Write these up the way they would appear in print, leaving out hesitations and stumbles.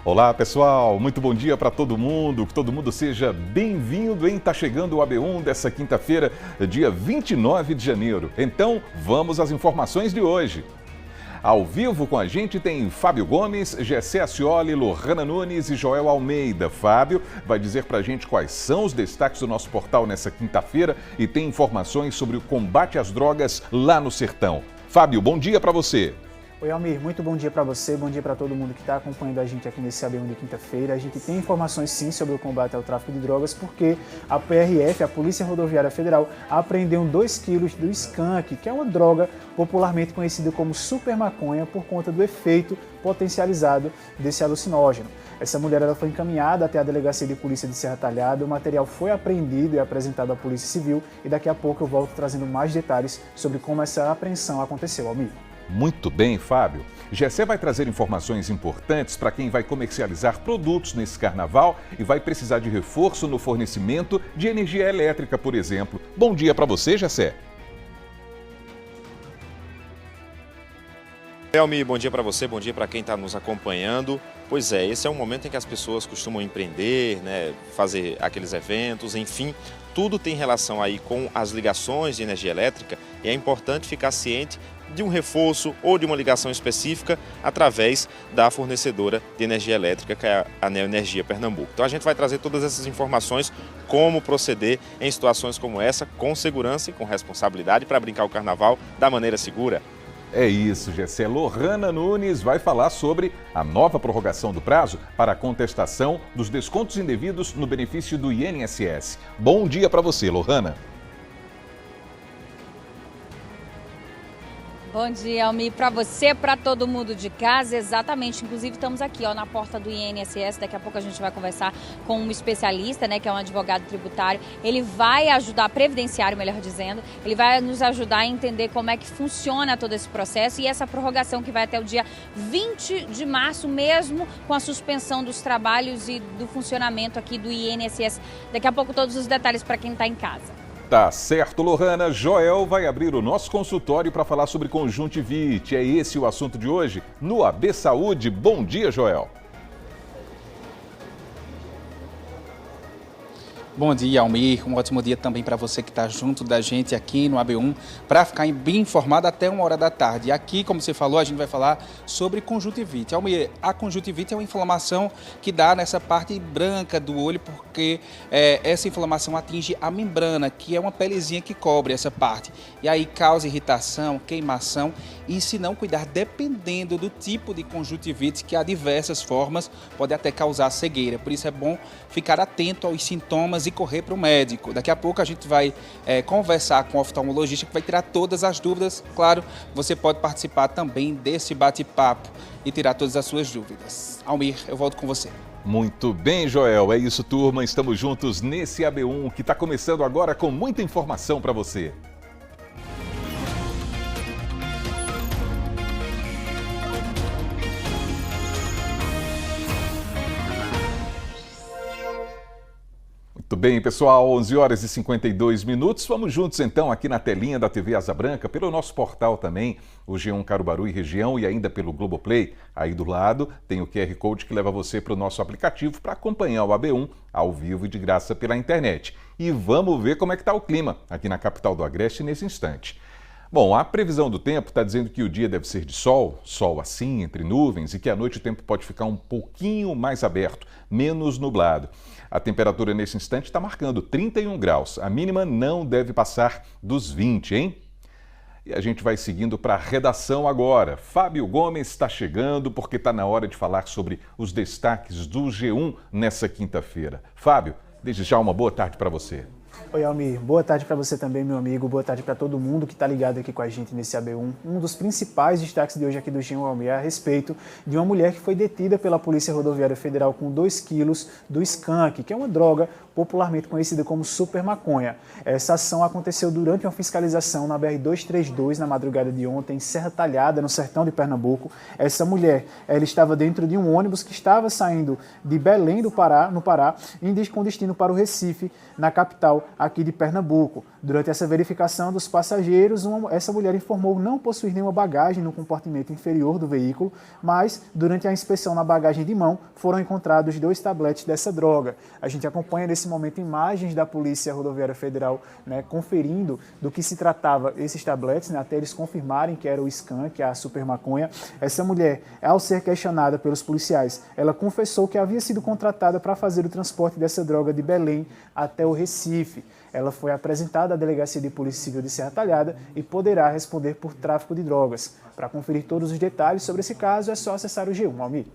Olá pessoal, muito bom dia para todo mundo, que todo mundo seja bem-vindo, hein? Tá chegando o AB1 dessa quinta-feira, dia 29 de janeiro. Então, vamos às informações de hoje. Ao vivo com a gente tem Fábio Gomes, Gessé Ascioli, Lohana Nunes e Joel Almeida. Fábio vai dizer pra gente quais são os destaques do nosso portal nessa quinta-feira e tem informações sobre o combate às drogas lá no sertão. Fábio, bom dia para você. Oi, Almir, muito bom dia para você, bom dia para todo mundo que está acompanhando a gente aqui nesse AB1 de quinta-feira. A gente tem informações sim sobre o combate ao tráfico de drogas, porque a PRF, a Polícia Rodoviária Federal, apreendeu 2 quilos do skunk, que é uma droga popularmente conhecida como super maconha por conta do efeito potencializado desse alucinógeno. Essa mulher ela foi encaminhada até a Delegacia de Polícia de Serra Talhada, o material foi apreendido e apresentado à Polícia Civil e daqui a pouco eu volto trazendo mais detalhes sobre como essa apreensão aconteceu, Almir. Muito bem, Fábio. Gessé vai trazer informações importantes para quem vai comercializar produtos nesse carnaval e vai precisar de reforço no fornecimento de energia elétrica, por exemplo. Bom dia para você, Gessé. Elmi, bom dia para você, bom dia para quem está nos acompanhando. Pois é, esse é um momento em que as pessoas costumam empreender, né, fazer aqueles eventos, enfim, tudo tem relação aí com as ligações de energia elétrica e é importante ficar ciente de um reforço ou de uma ligação específica através da fornecedora de energia elétrica, que é a Neoenergia Pernambuco. Então a gente vai trazer todas essas informações, como proceder em situações como essa, com segurança e com responsabilidade para brincar o carnaval da maneira segura. É isso, Gessé. Lohana Nunes vai falar sobre a nova prorrogação do prazo para a contestação dos descontos indevidos no benefício do INSS. Bom dia para você, Lohana. Bom dia, Almir, para você, para todo mundo de casa, exatamente. Inclusive, estamos aqui na porta do INSS. Daqui a pouco a gente vai conversar com um especialista, né, que é um advogado tributário. Ele vai ajudar, previdenciário, melhor dizendo, ele vai nos ajudar a entender como é que funciona todo esse processo e essa prorrogação que vai até o dia 20 de março, mesmo com a suspensão dos trabalhos e do funcionamento aqui do INSS. Daqui a pouco todos os detalhes para quem está em casa. Tá certo, Lohana. Joel vai abrir o nosso consultório para falar sobre conjuntivite. É esse o assunto de hoje no AB Saúde. Bom dia, Joel. Bom dia, Almir. Um ótimo dia também para você que está junto da gente aqui no AB1 para ficar bem informado até 1h da tarde. E aqui, como você falou, a gente vai falar sobre conjuntivite. Almir, a conjuntivite é uma inflamação que dá nessa parte branca do olho porque essa inflamação atinge a membrana, que é uma pelezinha que cobre essa parte. E aí causa irritação, queimação e se não cuidar, dependendo do tipo de conjuntivite, que há diversas formas, pode até causar cegueira. Por isso é bom ficar atento aos sintomas e correr para o médico. Daqui a pouco a gente vai conversar com o oftalmologista que vai tirar todas as dúvidas. Claro, você pode participar também desse bate-papo e tirar todas as suas dúvidas. Almir, eu volto com você. Muito bem, Joel. É isso, turma. Estamos juntos nesse AB1 que está começando agora com muita informação para você. Muito bem, pessoal, 11 horas e 52 minutos. Vamos juntos então aqui na telinha da TV Asa Branca, pelo nosso portal também, o G1 Caruaru e região e ainda pelo Globoplay. Aí do lado tem o QR Code que leva você para o nosso aplicativo para acompanhar o AB1 ao vivo e de graça pela internet. E vamos ver como é que está o clima aqui na capital do Agreste nesse instante. Bom, a previsão do tempo está dizendo que o dia deve ser de sol, sol assim, entre nuvens, e que à noite o tempo pode ficar um pouquinho mais aberto, menos nublado. A temperatura nesse instante está marcando 31 graus. A mínima não deve passar dos 20, hein? E a gente vai seguindo para a redação agora. Fábio Gomes está chegando porque está na hora de falar sobre os destaques do G1 nessa quinta-feira. Fábio, desde já uma boa tarde para você. Oi, Almir. Boa tarde para você também, meu amigo. Boa tarde para todo mundo que está ligado aqui com a gente nesse AB1. Um dos principais destaques de hoje aqui do G1, Almir, é a respeito de uma mulher que foi detida pela Polícia Rodoviária Federal com 2 quilos do skunk, que é uma droga popularmente conhecida como super maconha. Essa ação aconteceu durante uma fiscalização na BR-232, na madrugada de ontem, em Serra Talhada, no sertão de Pernambuco. Essa mulher, ela estava dentro de um ônibus que estava saindo de Belém do Pará, no Pará, com destino para o Recife, na capital Federal aqui de Pernambuco. Durante essa verificação dos passageiros, essa mulher informou não possuir nenhuma bagagem no compartimento inferior do veículo, mas durante a inspeção na bagagem de mão foram encontrados 2 tabletes dessa droga. A gente acompanha nesse momento imagens da Polícia Rodoviária Federal, né, conferindo do que se tratava esses tabletes, né, até eles confirmarem que era o skunk, a super maconha. Essa mulher, ao ser questionada pelos policiais, ela confessou que havia sido contratada para fazer o transporte dessa droga de Belém até o Recife. Ela foi apresentada à Delegacia de Polícia Civil de Serra Talhada e poderá responder por tráfico de drogas. Para conferir todos os detalhes sobre esse caso, é só acessar o G1, Almir.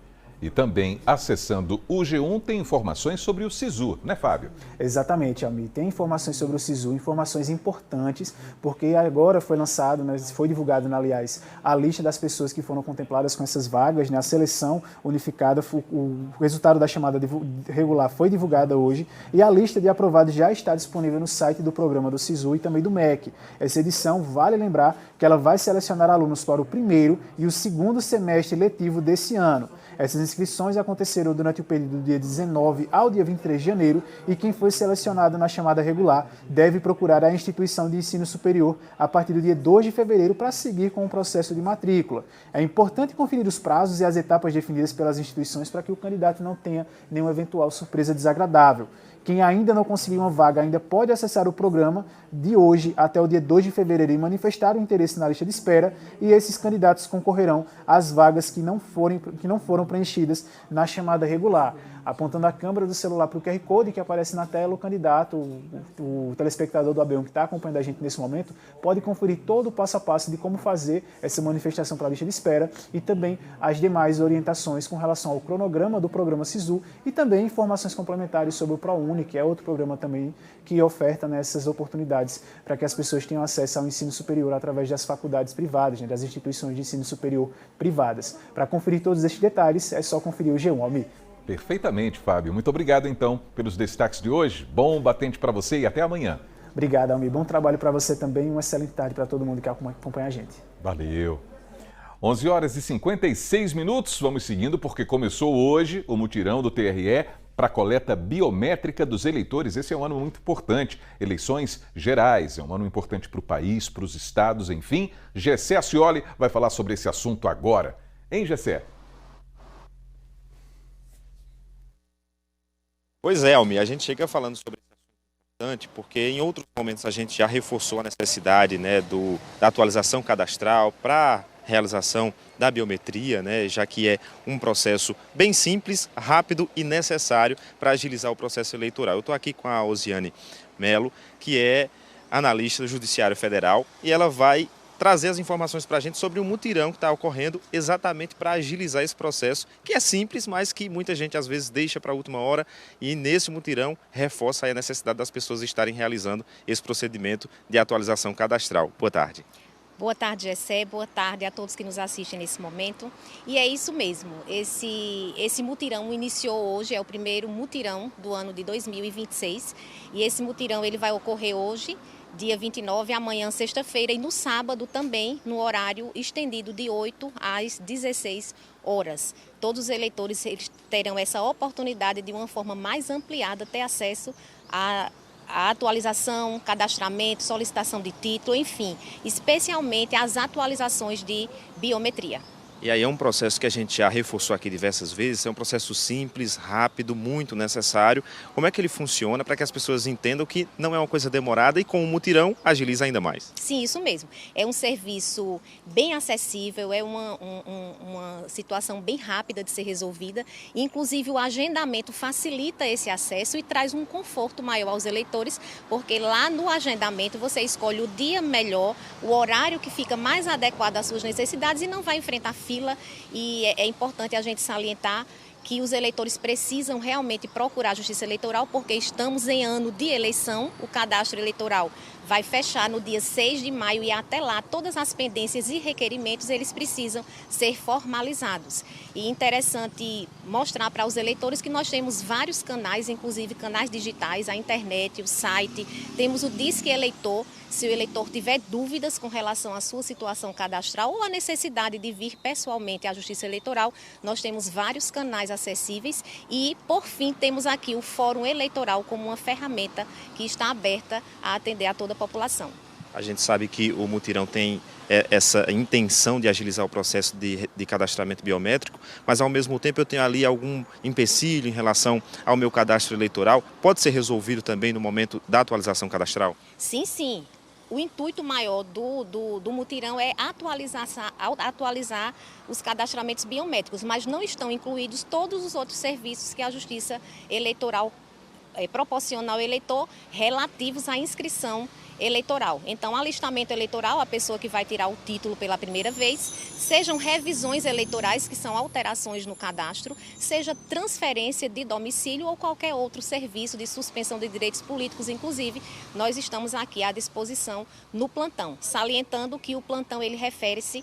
E também, acessando o G1, tem informações sobre o SISU, né, Fábio? Exatamente, Almir. Tem informações sobre o SISU, informações importantes, porque agora foi lançado, né, foi divulgado, aliás, a lista das pessoas que foram contempladas com essas vagas, né, a seleção unificada, o resultado da chamada regular foi divulgada hoje e a lista de aprovados já está disponível no site do programa do SISU e também do MEC. Essa edição, vale lembrar, que ela vai selecionar alunos para o primeiro e o segundo semestre letivo desse ano. Essas inscrições aconteceram durante o período do dia 19 ao dia 23 de janeiro e quem foi selecionado na chamada regular deve procurar a instituição de ensino superior a partir do dia 2 de fevereiro para seguir com o processo de matrícula. É importante conferir os prazos e as etapas definidas pelas instituições para que o candidato não tenha nenhuma eventual surpresa desagradável. Quem ainda não conseguiu uma vaga ainda pode acessar o programa de hoje até o dia 2 de fevereiro e manifestar o interesse na lista de espera e esses candidatos concorrerão às vagas que não foram preenchidas na chamada regular. Apontando a câmera do celular para o QR Code que aparece na tela, o candidato, o telespectador do AB1 que está acompanhando a gente nesse momento, pode conferir todo o passo a passo de como fazer essa manifestação para a lista de espera e também as demais orientações com relação ao cronograma do programa SISU e também informações complementares sobre o ProUni, que é outro programa também que oferta nessas oportunidades para que as pessoas tenham acesso ao ensino superior através das faculdades privadas, né, das instituições de ensino superior privadas. Para conferir todos estes detalhes, é só conferir o G1, Almir. Perfeitamente, Fábio. Muito obrigado, então, pelos destaques de hoje. Bom batente para você e até amanhã. Obrigado, Almir. Bom trabalho para você também e uma excelente tarde para todo mundo que acompanha a gente. Valeu. 11 horas e 56 minutos. Vamos seguindo porque começou hoje o mutirão do TRE para a coleta biométrica dos eleitores. Esse é um ano muito importante. Eleições gerais, é um ano importante para o país, para os estados, enfim. Gessé Acioli vai falar sobre esse assunto agora. Hein, Gessé? Pois é, Almir, a gente chega falando sobre esse assunto importante porque em outros momentos a gente já reforçou a necessidade, né, da atualização cadastral para realização da biometria, né, já que é um processo bem simples, rápido e necessário para agilizar o processo eleitoral. Eu estou aqui com a Osiane Melo, que é analista do Judiciário Federal, e ela vai trazer as informações para a gente sobre o mutirão que está ocorrendo exatamente para agilizar esse processo, que é simples, mas que muita gente às vezes deixa para a última hora e nesse mutirão reforça aí a necessidade das pessoas estarem realizando esse procedimento de atualização cadastral. Boa tarde. Boa tarde, Gessé. Boa tarde a todos que nos assistem nesse momento. E é isso mesmo, esse mutirão iniciou hoje, é o primeiro mutirão do ano de 2026 e esse mutirão ele vai ocorrer hoje, dia 29, amanhã, sexta-feira, e no sábado também, no horário estendido de 8 às 16 horas. Todos os eleitores eles terão essa oportunidade de uma forma mais ampliada ter acesso a atualização, cadastramento, solicitação de título, enfim, especialmente as atualizações de biometria. E aí é um processo que a gente já reforçou aqui diversas vezes, é um processo simples, rápido, muito necessário. Como é que ele funciona para que as pessoas entendam que não é uma coisa demorada e com o mutirão agiliza ainda mais? Sim, isso mesmo. É um serviço bem acessível, é uma situação bem rápida de ser resolvida. Inclusive o agendamento facilita esse acesso e traz um conforto maior aos eleitores, porque lá no agendamento você escolhe o dia melhor, o horário que fica mais adequado às suas necessidades e não vai enfrentar fila, e é importante a gente salientar que os eleitores precisam realmente procurar a Justiça Eleitoral porque estamos em ano de eleição, o cadastro eleitoral vai fechar no dia 6 de maio e até lá todas as pendências e requerimentos eles precisam ser formalizados. E interessante mostrar para os eleitores que nós temos vários canais, inclusive canais digitais, a internet, o site, temos o Disque Eleitor. Se o eleitor tiver dúvidas com relação à sua situação cadastral ou a necessidade de vir pessoalmente à Justiça Eleitoral, nós temos vários canais acessíveis e, por fim, temos aqui o Fórum Eleitoral como uma ferramenta que está aberta a atender a toda a população. A gente sabe que o mutirão tem essa intenção de agilizar o processo de cadastramento biométrico, mas ao mesmo tempo eu tenho ali algum empecilho em relação ao meu cadastro eleitoral. Pode ser resolvido também no momento da atualização cadastral? Sim, sim. O intuito maior do mutirão é atualizar os cadastramentos biométricos, mas não estão incluídos todos os outros serviços que a Justiça Eleitoral proporciona ao eleitor relativos à inscrição eleitoral. Então, alistamento eleitoral, a pessoa que vai tirar o título pela primeira vez, sejam revisões eleitorais, que são alterações no cadastro, seja transferência de domicílio ou qualquer outro serviço de suspensão de direitos políticos, inclusive, nós estamos aqui à disposição no plantão, salientando que o plantão ele refere-se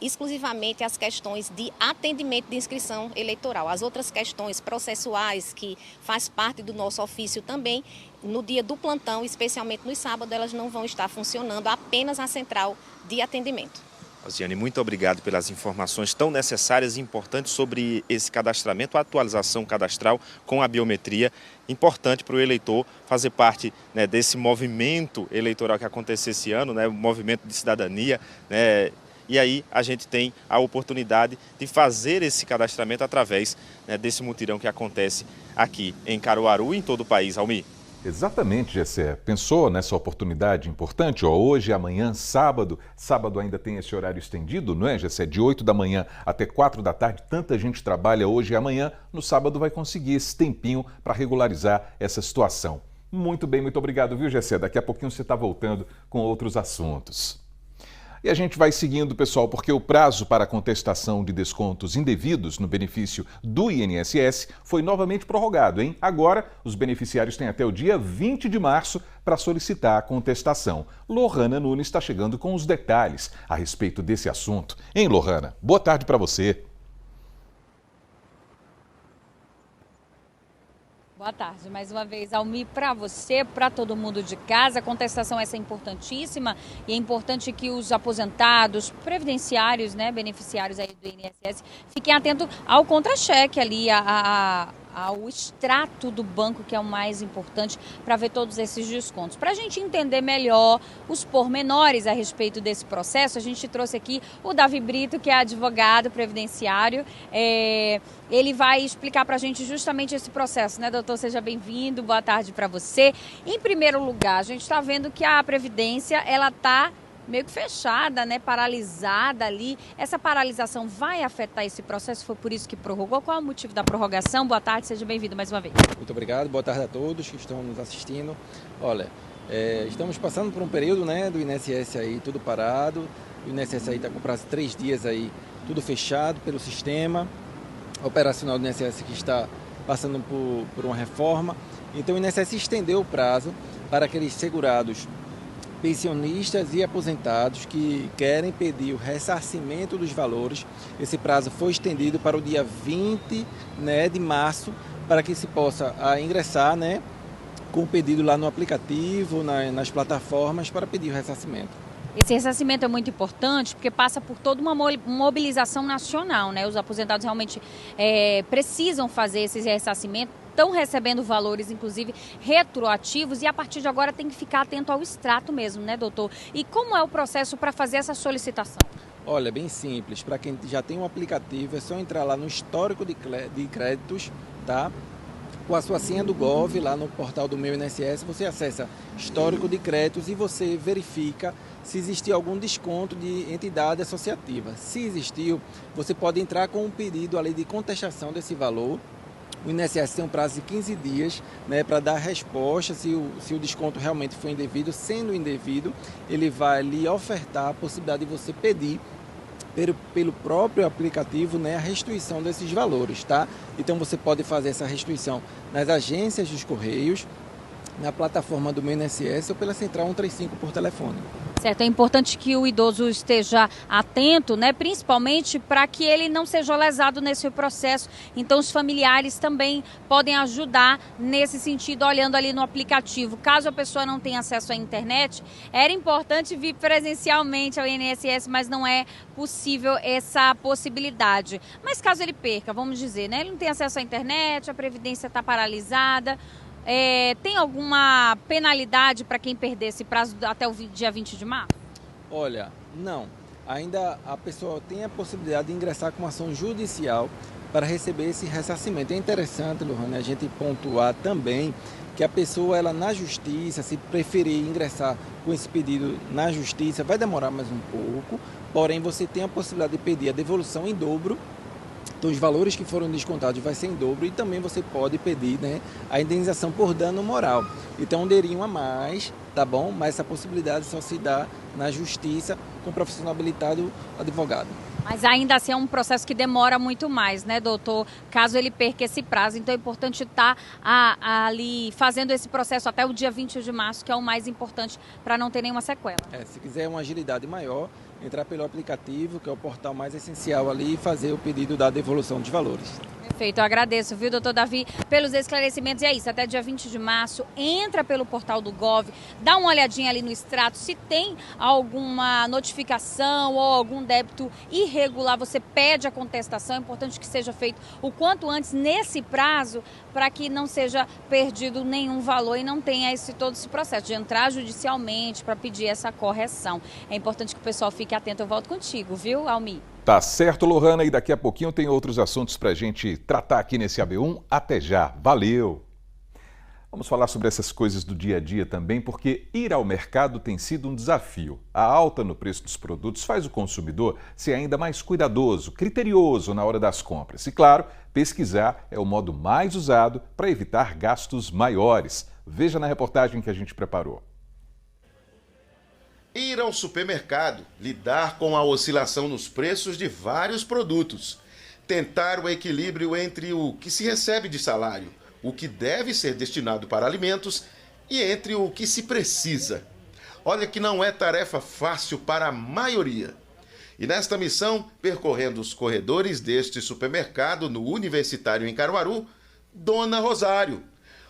exclusivamente às questões de atendimento de inscrição eleitoral. As outras questões processuais, que faz parte do nosso ofício também, no dia do plantão, especialmente no sábado, elas não vão estar funcionando, apenas a central de atendimento. Rosiane, muito obrigado pelas informações tão necessárias e importantes sobre esse cadastramento, a atualização cadastral com a biometria. Importante para o eleitor fazer parte, né, desse movimento eleitoral que aconteceu esse ano, né, o movimento de cidadania, né. E aí a gente tem a oportunidade de fazer esse cadastramento através, né, desse mutirão que acontece aqui em Caruaru e em todo o país. Almir. Exatamente, Gessé. Pensou nessa oportunidade importante? Hoje, amanhã, sábado. Sábado ainda tem esse horário estendido, não é, Gessé? De 8 da manhã até 4 da tarde. Tanta gente trabalha hoje e amanhã. No sábado vai conseguir esse tempinho para regularizar essa situação. Muito bem, muito obrigado, viu, Gessé? Daqui a pouquinho você está voltando com outros assuntos. E a gente vai seguindo, pessoal, porque o prazo para a contestação de descontos indevidos no benefício do INSS foi novamente prorrogado, hein? Agora, os beneficiários têm até o dia 20 de março para solicitar a contestação. Lohana Nunes está chegando com os detalhes a respeito desse assunto. Hein, Lohana? Boa tarde para você. Boa tarde, mais uma vez, Almir, para você, para todo mundo de casa. A contestação essa é importantíssima e é importante que os aposentados, previdenciários, né, beneficiários aí do INSS, fiquem atentos ao contra-cheque ali, ao extrato do banco, que é o mais importante para ver todos esses descontos. Para a gente entender melhor os pormenores a respeito desse processo, a gente trouxe aqui o Davi Brito, que é advogado previdenciário. Ele vai explicar para a gente justamente esse processo, né, doutor? Seja bem-vindo, boa tarde para você. Em primeiro lugar, a gente está vendo que a Previdência, ela está meio que fechada, né, paralisada ali. Essa paralisação vai afetar esse processo? Foi por isso que prorrogou? Qual é o motivo da prorrogação? Boa tarde, seja bem-vindo mais uma vez. Muito obrigado, boa tarde a todos que estão nos assistindo. Olha, estamos passando por um período, né, do INSS aí tudo parado. O INSS aí está com prazo de 3 dias aí, tudo fechado pelo sistema operacional do INSS, que está passando por uma reforma. Então o INSS estendeu o prazo para aqueles segurados pensionistas e aposentados que querem pedir o ressarcimento dos valores. Esse prazo foi estendido para o dia 20, né, de março, para que se possa ingressar, né, com o pedido lá no aplicativo, nas plataformas, para pedir o ressarcimento. Esse ressarcimento é muito importante porque passa por toda uma mobilização nacional, né? Os aposentados realmente precisam fazer esse ressarcimento, estão recebendo valores, inclusive, retroativos, e a partir de agora tem que ficar atento ao extrato mesmo, né, doutor? E como é o processo para fazer essa solicitação? Olha, bem simples. Para quem já tem um aplicativo, é só entrar lá no histórico de créditos, tá? Com a sua senha do Gov, lá no portal do Meu INSS, você acessa histórico de créditos e você verifica se existiu algum desconto de entidade associativa. Se existiu, você pode entrar com um pedido ali de contestação desse valor. O INSS tem um prazo de 15 dias, né, para dar resposta se o desconto realmente foi indevido. Sendo indevido, ele vai lhe ofertar a possibilidade de você pedir pelo próprio aplicativo, né, a restituição desses valores, tá? Então você pode fazer essa restituição nas agências dos Correios, na plataforma do meu INSS ou pela Central 135 por telefone. Certo, é importante que o idoso esteja atento, né, principalmente para que ele não seja lesado nesse processo. Então, os familiares também podem ajudar nesse sentido, olhando ali no aplicativo. Caso a pessoa não tenha acesso à internet, era importante vir presencialmente ao INSS, mas não é possível essa possibilidade. Mas caso ele perca, vamos dizer, né, ele não tem acesso à internet, a Previdência está paralisada. Tem alguma penalidade para quem perder esse prazo até o dia 20 de março? Olha, não. Ainda a pessoa tem a possibilidade de ingressar com uma ação judicial para receber esse ressarcimento. É interessante, Lohane, a gente pontuar também que a pessoa, ela na justiça, se preferir ingressar com esse pedido na justiça, vai demorar mais um pouco, porém você tem a possibilidade de pedir a devolução em dobro. Então, os valores que foram descontados vai ser em dobro e também você pode pedir, né, a indenização por dano moral. Então, um dinheirinho a mais, tá bom? Mas essa possibilidade só se dá na justiça com profissional habilitado advogado. Mas ainda assim é um processo que demora muito mais, né, doutor? Caso ele perca esse prazo. Então é importante estar ali fazendo esse processo até o dia 20 de março, que é o mais importante para não ter nenhuma sequela. Se quiser uma agilidade maior, entrar pelo aplicativo, que é o portal mais essencial ali, e fazer o pedido da devolução dos valores. Perfeito, eu agradeço, viu, doutor Davi, pelos esclarecimentos. E é isso, até dia 20 de março, entra pelo portal do Gov, dá uma olhadinha ali no extrato, se tem alguma notificação ou algum débito irregular, você pede a contestação. É importante que seja feito o quanto antes nesse prazo, para que não seja perdido nenhum valor e não tenha todo esse processo de entrar judicialmente para pedir essa correção. É importante que o pessoal fique atento. Eu volto contigo, viu, Almi? Tá certo, Lohana, e daqui a pouquinho tem outros assuntos para a gente tratar aqui nesse AB1. Até já, valeu! Vamos falar sobre essas coisas do dia a dia também, porque ir ao mercado tem sido um desafio. A alta no preço dos produtos faz o consumidor ser ainda mais cuidadoso, criterioso na hora das compras. E claro, pesquisar é o modo mais usado para evitar gastos maiores. Veja na reportagem que a gente preparou. Ir ao supermercado, lidar com a oscilação nos preços de vários produtos, tentar o equilíbrio entre o que se recebe de salário, o que deve ser destinado para alimentos e entre o que se precisa. Olha que não é tarefa fácil para a maioria. E nesta missão, percorrendo os corredores deste supermercado no Universitário em Caruaru, Dona Rosário,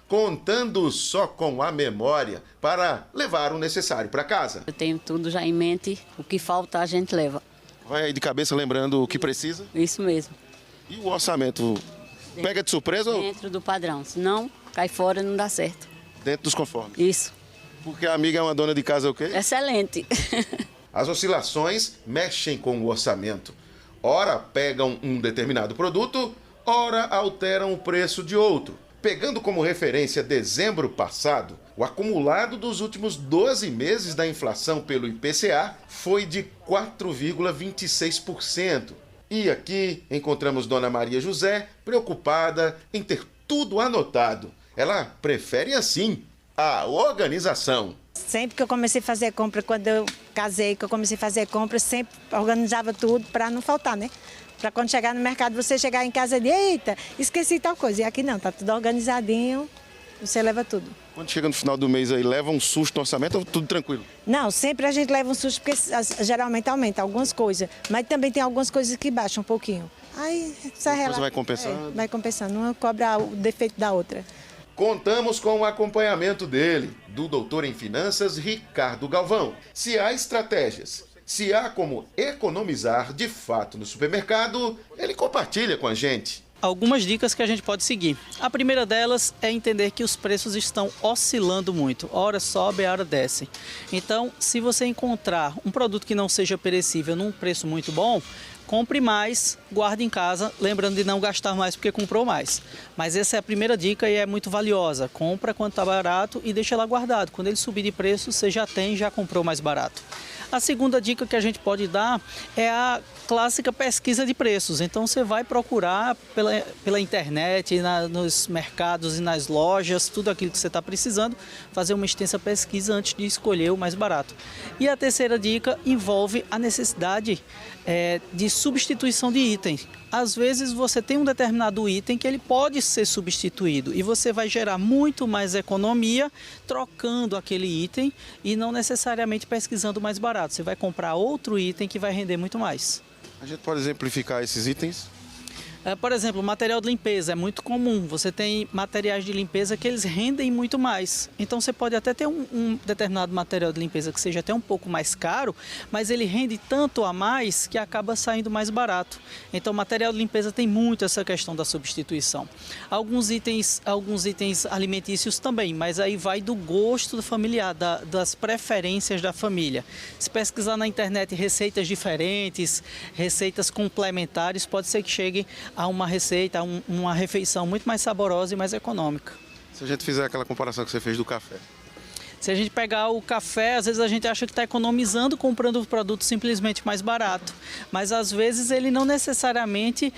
contando só com a memória para levar o necessário para casa. Eu tenho tudo já em mente, o que falta a gente leva. Vai aí de cabeça lembrando o que precisa? Isso mesmo. E o orçamento pega de surpresa? Dentro do padrão, senão cai fora e não dá certo. Dentro dos conformes? Isso. Porque a amiga é uma dona de casa o quê? Excelente. As oscilações mexem com o orçamento. Ora pegam um determinado produto, ora alteram o preço de outro. Pegando como referência dezembro passado, o acumulado dos últimos 12 meses da inflação pelo IPCA foi de 4,26%. E aqui encontramos Dona Maria José preocupada em ter tudo anotado. Ela prefere assim a organização. Sempre que eu comecei a fazer compra, quando eu casei, que eu comecei a fazer compra, sempre organizava tudo para não faltar, né? Para quando chegar no mercado, você chegar em casa e dizer, eita, esqueci tal coisa. E aqui não, tá tudo organizadinho, você leva tudo. Quando chega no final do mês aí, leva um susto no orçamento ou tudo tranquilo? Não, sempre a gente leva um susto, porque geralmente aumenta algumas coisas, mas também tem algumas coisas que baixam um pouquinho. Aí você vai compensando? Vai compensando, uma cobra o defeito da outra. Contamos com o acompanhamento dele, do doutor em finanças Ricardo Galvão. Se há estratégias, se há como economizar de fato no supermercado, ele compartilha com a gente. Algumas dicas que a gente pode seguir. A primeira delas é entender que os preços estão oscilando muito. Hora sobe, hora desce. Então, se você encontrar um produto que não seja perecível num preço muito bom, compre mais, guarde em casa, lembrando de não gastar mais porque comprou mais. Mas essa é a primeira dica e é muito valiosa. Compra quando está barato e deixa lá guardado. Quando ele subir de preço, você já tem, já comprou mais barato. A segunda dica que a gente pode dar é a clássica pesquisa de preços. Então você vai procurar pela internet, nos mercados e nas lojas, tudo aquilo que você está precisando, fazer uma extensa pesquisa antes de escolher o mais barato. E a terceira dica envolve a necessidade de substituição de itens. Às vezes você tem um determinado item que ele pode ser substituído e você vai gerar muito mais economia trocando aquele item e não necessariamente pesquisando mais barato. Você vai comprar outro item que vai render muito mais. A gente pode exemplificar esses itens? Por exemplo, material de limpeza é muito comum. Você tem materiais de limpeza que eles rendem muito mais. Então você pode até ter um determinado material de limpeza que seja até um pouco mais caro, mas ele rende tanto a mais que acaba saindo mais barato. Então material de limpeza tem muito essa questão da substituição. Alguns itens alimentícios também, mas aí vai do gosto do familiar, das preferências da família. Se pesquisar na internet receitas diferentes, receitas complementares, pode ser que chegue a uma receita, a uma refeição muito mais saborosa e mais econômica. Se a gente fizer aquela comparação que você fez do café. Se a gente pegar o café, às vezes a gente acha que está economizando comprando o produto simplesmente mais barato, mas às vezes ele não necessariamente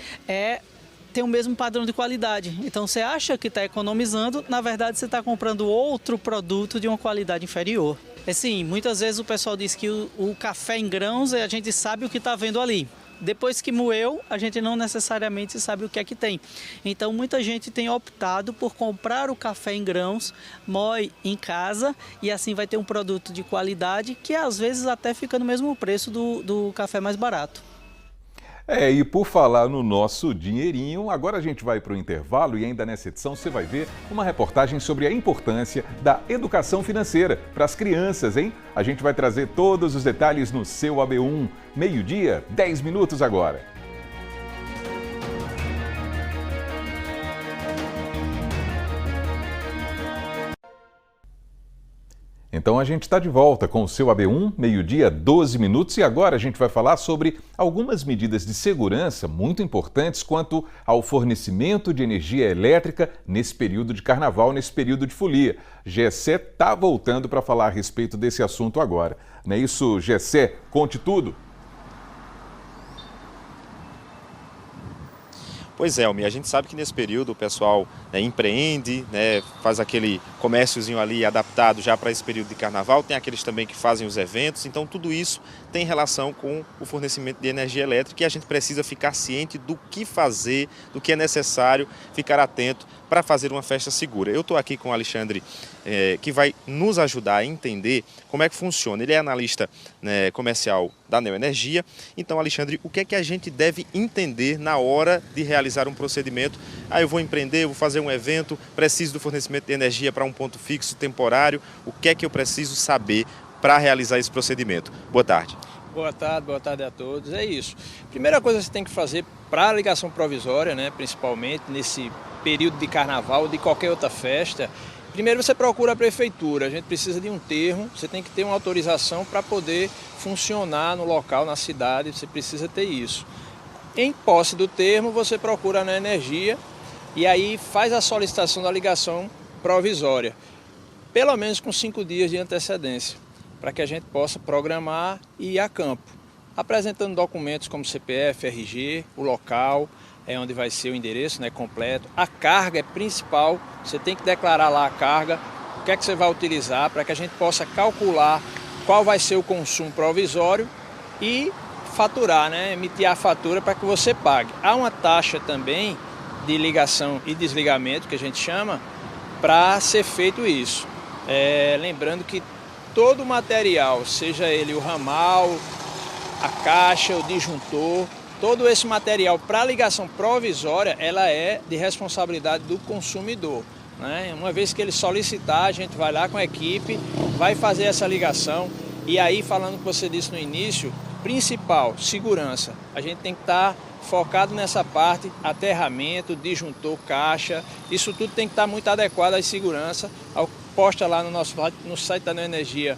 tem o mesmo padrão de qualidade. Então você acha que está economizando, na verdade você está comprando outro produto de uma qualidade inferior. Assim, muitas vezes o pessoal diz que o café em grãos, a gente sabe o que está vendo ali. Depois que moeu, a gente não necessariamente sabe o que é que tem. Então, muita gente tem optado por comprar o café em grãos, moe em casa e assim vai ter um produto de qualidade que às vezes até fica no mesmo preço do café mais barato. E por falar no nosso dinheirinho, agora a gente vai para o intervalo e ainda nessa edição você vai ver uma reportagem sobre a importância da educação financeira para as crianças, hein? A gente vai trazer todos os detalhes no seu AB1, meio-dia, 10 minutos agora. Então a gente está de volta com o seu AB1, meio-dia, 12 minutos, e agora a gente vai falar sobre algumas medidas de segurança muito importantes quanto ao fornecimento de energia elétrica nesse período de carnaval, nesse período de folia. Gessé está voltando para falar a respeito desse assunto agora. Não é isso, Gessé? Conte tudo. Pois é, Almir, a gente sabe que nesse período o pessoal empreende, faz aquele comérciozinho ali adaptado já para esse período de carnaval, tem aqueles também que fazem os eventos, então tudo isso tem relação com o fornecimento de energia elétrica e a gente precisa ficar ciente do que fazer, do que é necessário ficar atento para fazer uma festa segura. Eu estou aqui com o Alexandre, que vai nos ajudar a entender como é que funciona. Ele é analista comercial da Neoenergia. Então, Alexandre, o que é que a gente deve entender na hora de realizar um procedimento? Eu vou empreender, vou fazer um evento, preciso do fornecimento de energia para um ponto fixo, temporário. O que é que eu preciso saber para realizar esse procedimento? Boa tarde. Boa tarde a todos. É isso. Primeira coisa que você tem que fazer para a ligação provisória, principalmente nesse período de carnaval ou de qualquer outra festa, primeiro você procura a prefeitura, a gente precisa de um termo, você tem que ter uma autorização para poder funcionar no local, na cidade, você precisa ter isso. Em posse do termo, você procura na Energia e aí faz a solicitação da ligação provisória, pelo menos com 5 dias de antecedência, para que a gente possa programar e ir a campo, apresentando documentos como CPF, RG, o local, onde vai ser o endereço completo. A carga é principal, você tem que declarar lá a carga, o que é que você vai utilizar para que a gente possa calcular qual vai ser o consumo provisório e faturar, emitir a fatura para que você pague. Há uma taxa também de ligação e desligamento, que a gente chama, para ser feito isso. Lembrando que todo o material, seja ele o ramal, a caixa, o disjuntor, todo esse material para ligação provisória, ela é de responsabilidade do consumidor. Uma vez que ele solicitar, a gente vai lá com a equipe, vai fazer essa ligação e aí, falando o que você disse no início, principal, segurança. A gente tem que estar focado nessa parte, aterramento, disjuntor, caixa, isso tudo tem que estar muito adequado à segurança. Posta lá no site da Neoenergia,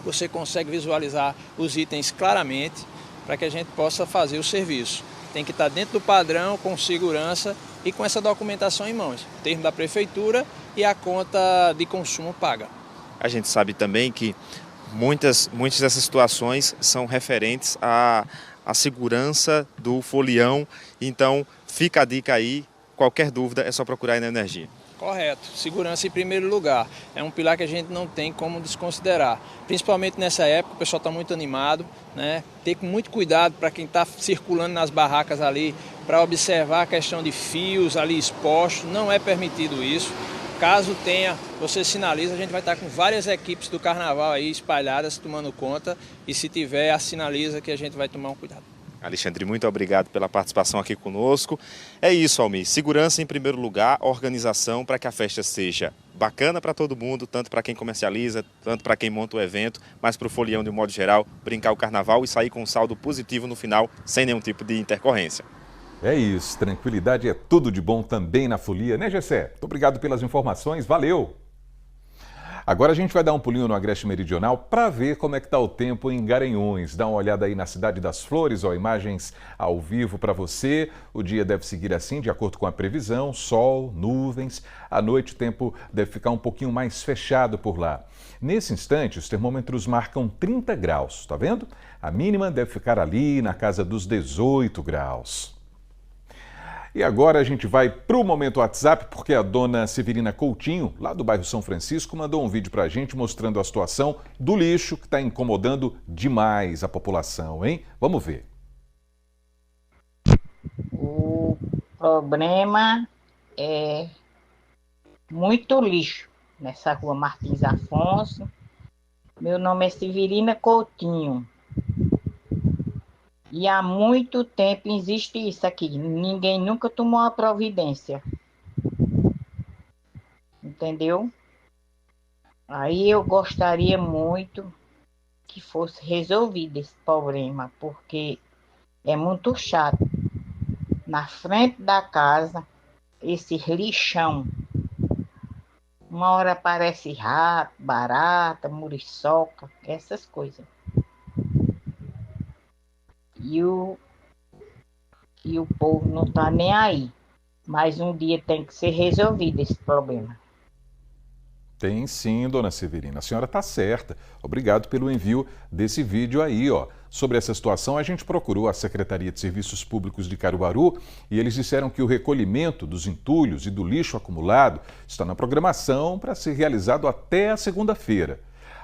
você consegue visualizar os itens claramente, para que a gente possa fazer o serviço. Tem que estar dentro do padrão, com segurança e com essa documentação em mãos. Termo da prefeitura e a conta de consumo paga. A gente sabe também que muitas dessas situações são referentes à segurança do folião. Então, fica a dica aí. Qualquer dúvida é só procurar aí na Energia. Correto. Segurança em primeiro lugar. É um pilar que a gente não tem como desconsiderar. Principalmente nessa época, o pessoal está muito animado, né? Ter muito cuidado para quem está circulando nas barracas ali, para observar a questão de fios ali expostos. Não é permitido isso. Caso tenha, você sinaliza, a gente vai estar com várias equipes do carnaval aí espalhadas, tomando conta. E se tiver, sinaliza que a gente vai tomar um cuidado. Alexandre, muito obrigado pela participação aqui conosco. É isso, Almir. Segurança em primeiro lugar, organização para que a festa seja bacana para todo mundo, tanto para quem comercializa, tanto para quem monta o evento, mas para o folião de um modo geral, brincar o carnaval e sair com um saldo positivo no final, sem nenhum tipo de intercorrência. É isso, tranquilidade é tudo de bom também na folia, né, Gessé? Muito obrigado pelas informações, valeu! Agora a gente vai dar um pulinho no Agreste Meridional para ver como é que está o tempo em Garanhuns. Dá uma olhada aí na Cidade das Flores, ó, imagens ao vivo para você. O dia deve seguir assim, de acordo com a previsão, sol, nuvens. À noite o tempo deve ficar um pouquinho mais fechado por lá. Nesse instante, os termômetros marcam 30 graus, tá vendo? A mínima deve ficar ali na casa dos 18 graus. E agora a gente vai para o Momento WhatsApp, porque a dona Severina Coutinho, lá do bairro São Francisco, mandou um vídeo para a gente mostrando a situação do lixo que está incomodando demais a população, hein? Vamos ver. O problema é muito lixo nessa rua Martins Afonso. Meu nome é Severina Coutinho. E há muito tempo existe isso aqui. Ninguém nunca tomou a providência. Entendeu? Aí eu gostaria muito que fosse resolvido esse problema, porque é muito chato. Na frente da casa, esse lixão. Uma hora aparece rato, barata, muriçoca, essas coisas. E o povo não está nem aí. Mas um dia tem que ser resolvido esse problema. Tem sim, dona Severina. A senhora está certa. Obrigado pelo envio desse vídeo aí, ó. Sobre essa situação, a gente procurou a Secretaria de Serviços Públicos de Caruaru e eles disseram que o recolhimento dos entulhos e do lixo acumulado está na programação para ser realizado até a segunda-feira.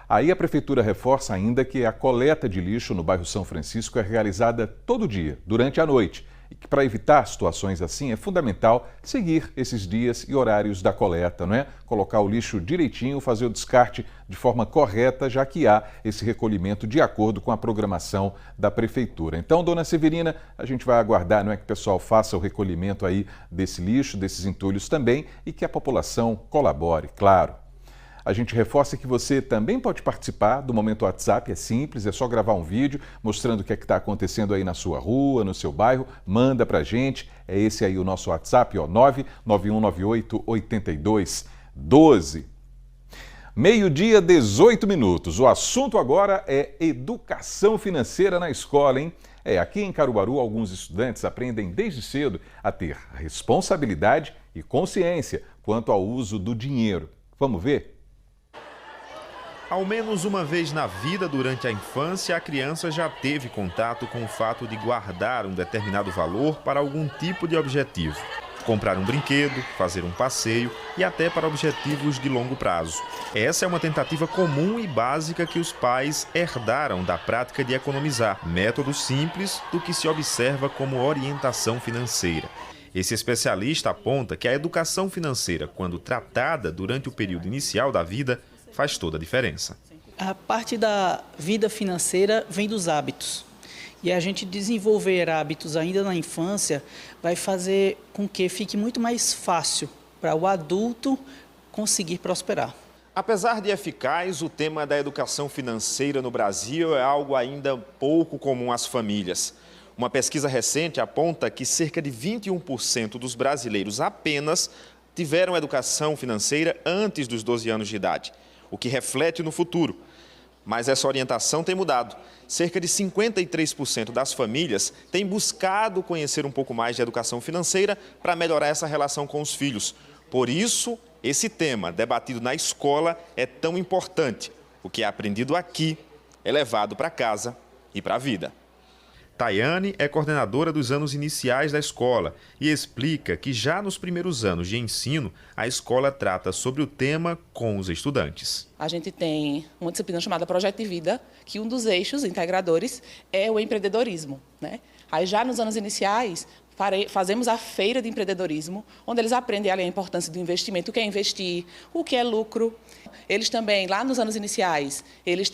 Aí a Prefeitura reforça ainda que a coleta de lixo no bairro São Francisco é realizada todo dia, durante a noite, e que para evitar situações assim é fundamental seguir esses dias e horários da coleta, não é? Colocar o lixo direitinho, fazer o descarte de forma correta, já que há esse recolhimento de acordo com a programação da Prefeitura. Então, dona Severina, a gente vai aguardar, não é, que o pessoal faça o recolhimento aí desse lixo, desses entulhos também, e que a população colabore, claro. A gente reforça que você também pode participar do Momento WhatsApp, é simples, é só gravar um vídeo mostrando o que é que está acontecendo aí na sua rua, no seu bairro, manda pra gente, é esse aí o nosso WhatsApp, ó, 991988212. Meio-dia, 18 minutos. O assunto agora é educação financeira na escola, hein? Aqui em Caruaru, alguns estudantes aprendem desde cedo a ter responsabilidade e consciência quanto ao uso do dinheiro. Vamos ver? Ao menos uma vez na vida, durante a infância, a criança já teve contato com o fato de guardar um determinado valor para algum tipo de objetivo. Comprar um brinquedo, fazer um passeio e até para objetivos de longo prazo. Essa é uma tentativa comum e básica que os pais herdaram da prática de economizar, método simples do que se observa como orientação financeira. Esse especialista aponta que a educação financeira, quando tratada durante o período inicial da vida, faz toda a diferença. A parte da vida financeira vem dos hábitos. E a gente desenvolver hábitos ainda na infância vai fazer com que fique muito mais fácil para o adulto conseguir prosperar. Apesar de eficaz, o tema da educação financeira no Brasil é algo ainda pouco comum às famílias. Uma pesquisa recente aponta que cerca de 21% dos brasileiros apenas tiveram educação financeira antes dos 12 anos de idade, o que reflete no futuro. Mas essa orientação tem mudado. Cerca de 53% das famílias têm buscado conhecer um pouco mais de educação financeira para melhorar essa relação com os filhos. Por isso, esse tema, debatido na escola, é tão importante. O que é aprendido aqui é levado para casa e para a vida. Tayane é coordenadora dos anos iniciais da escola e explica que já nos primeiros anos de ensino, a escola trata sobre o tema com os estudantes. A gente tem uma disciplina chamada Projeto de Vida, que um dos eixos integradores é o empreendedorismo, né? Aí já nos anos iniciais, fazemos a feira de empreendedorismo, onde eles aprendem ali a importância do investimento, o que é investir, o que é lucro. Eles também, lá nos anos iniciais, eles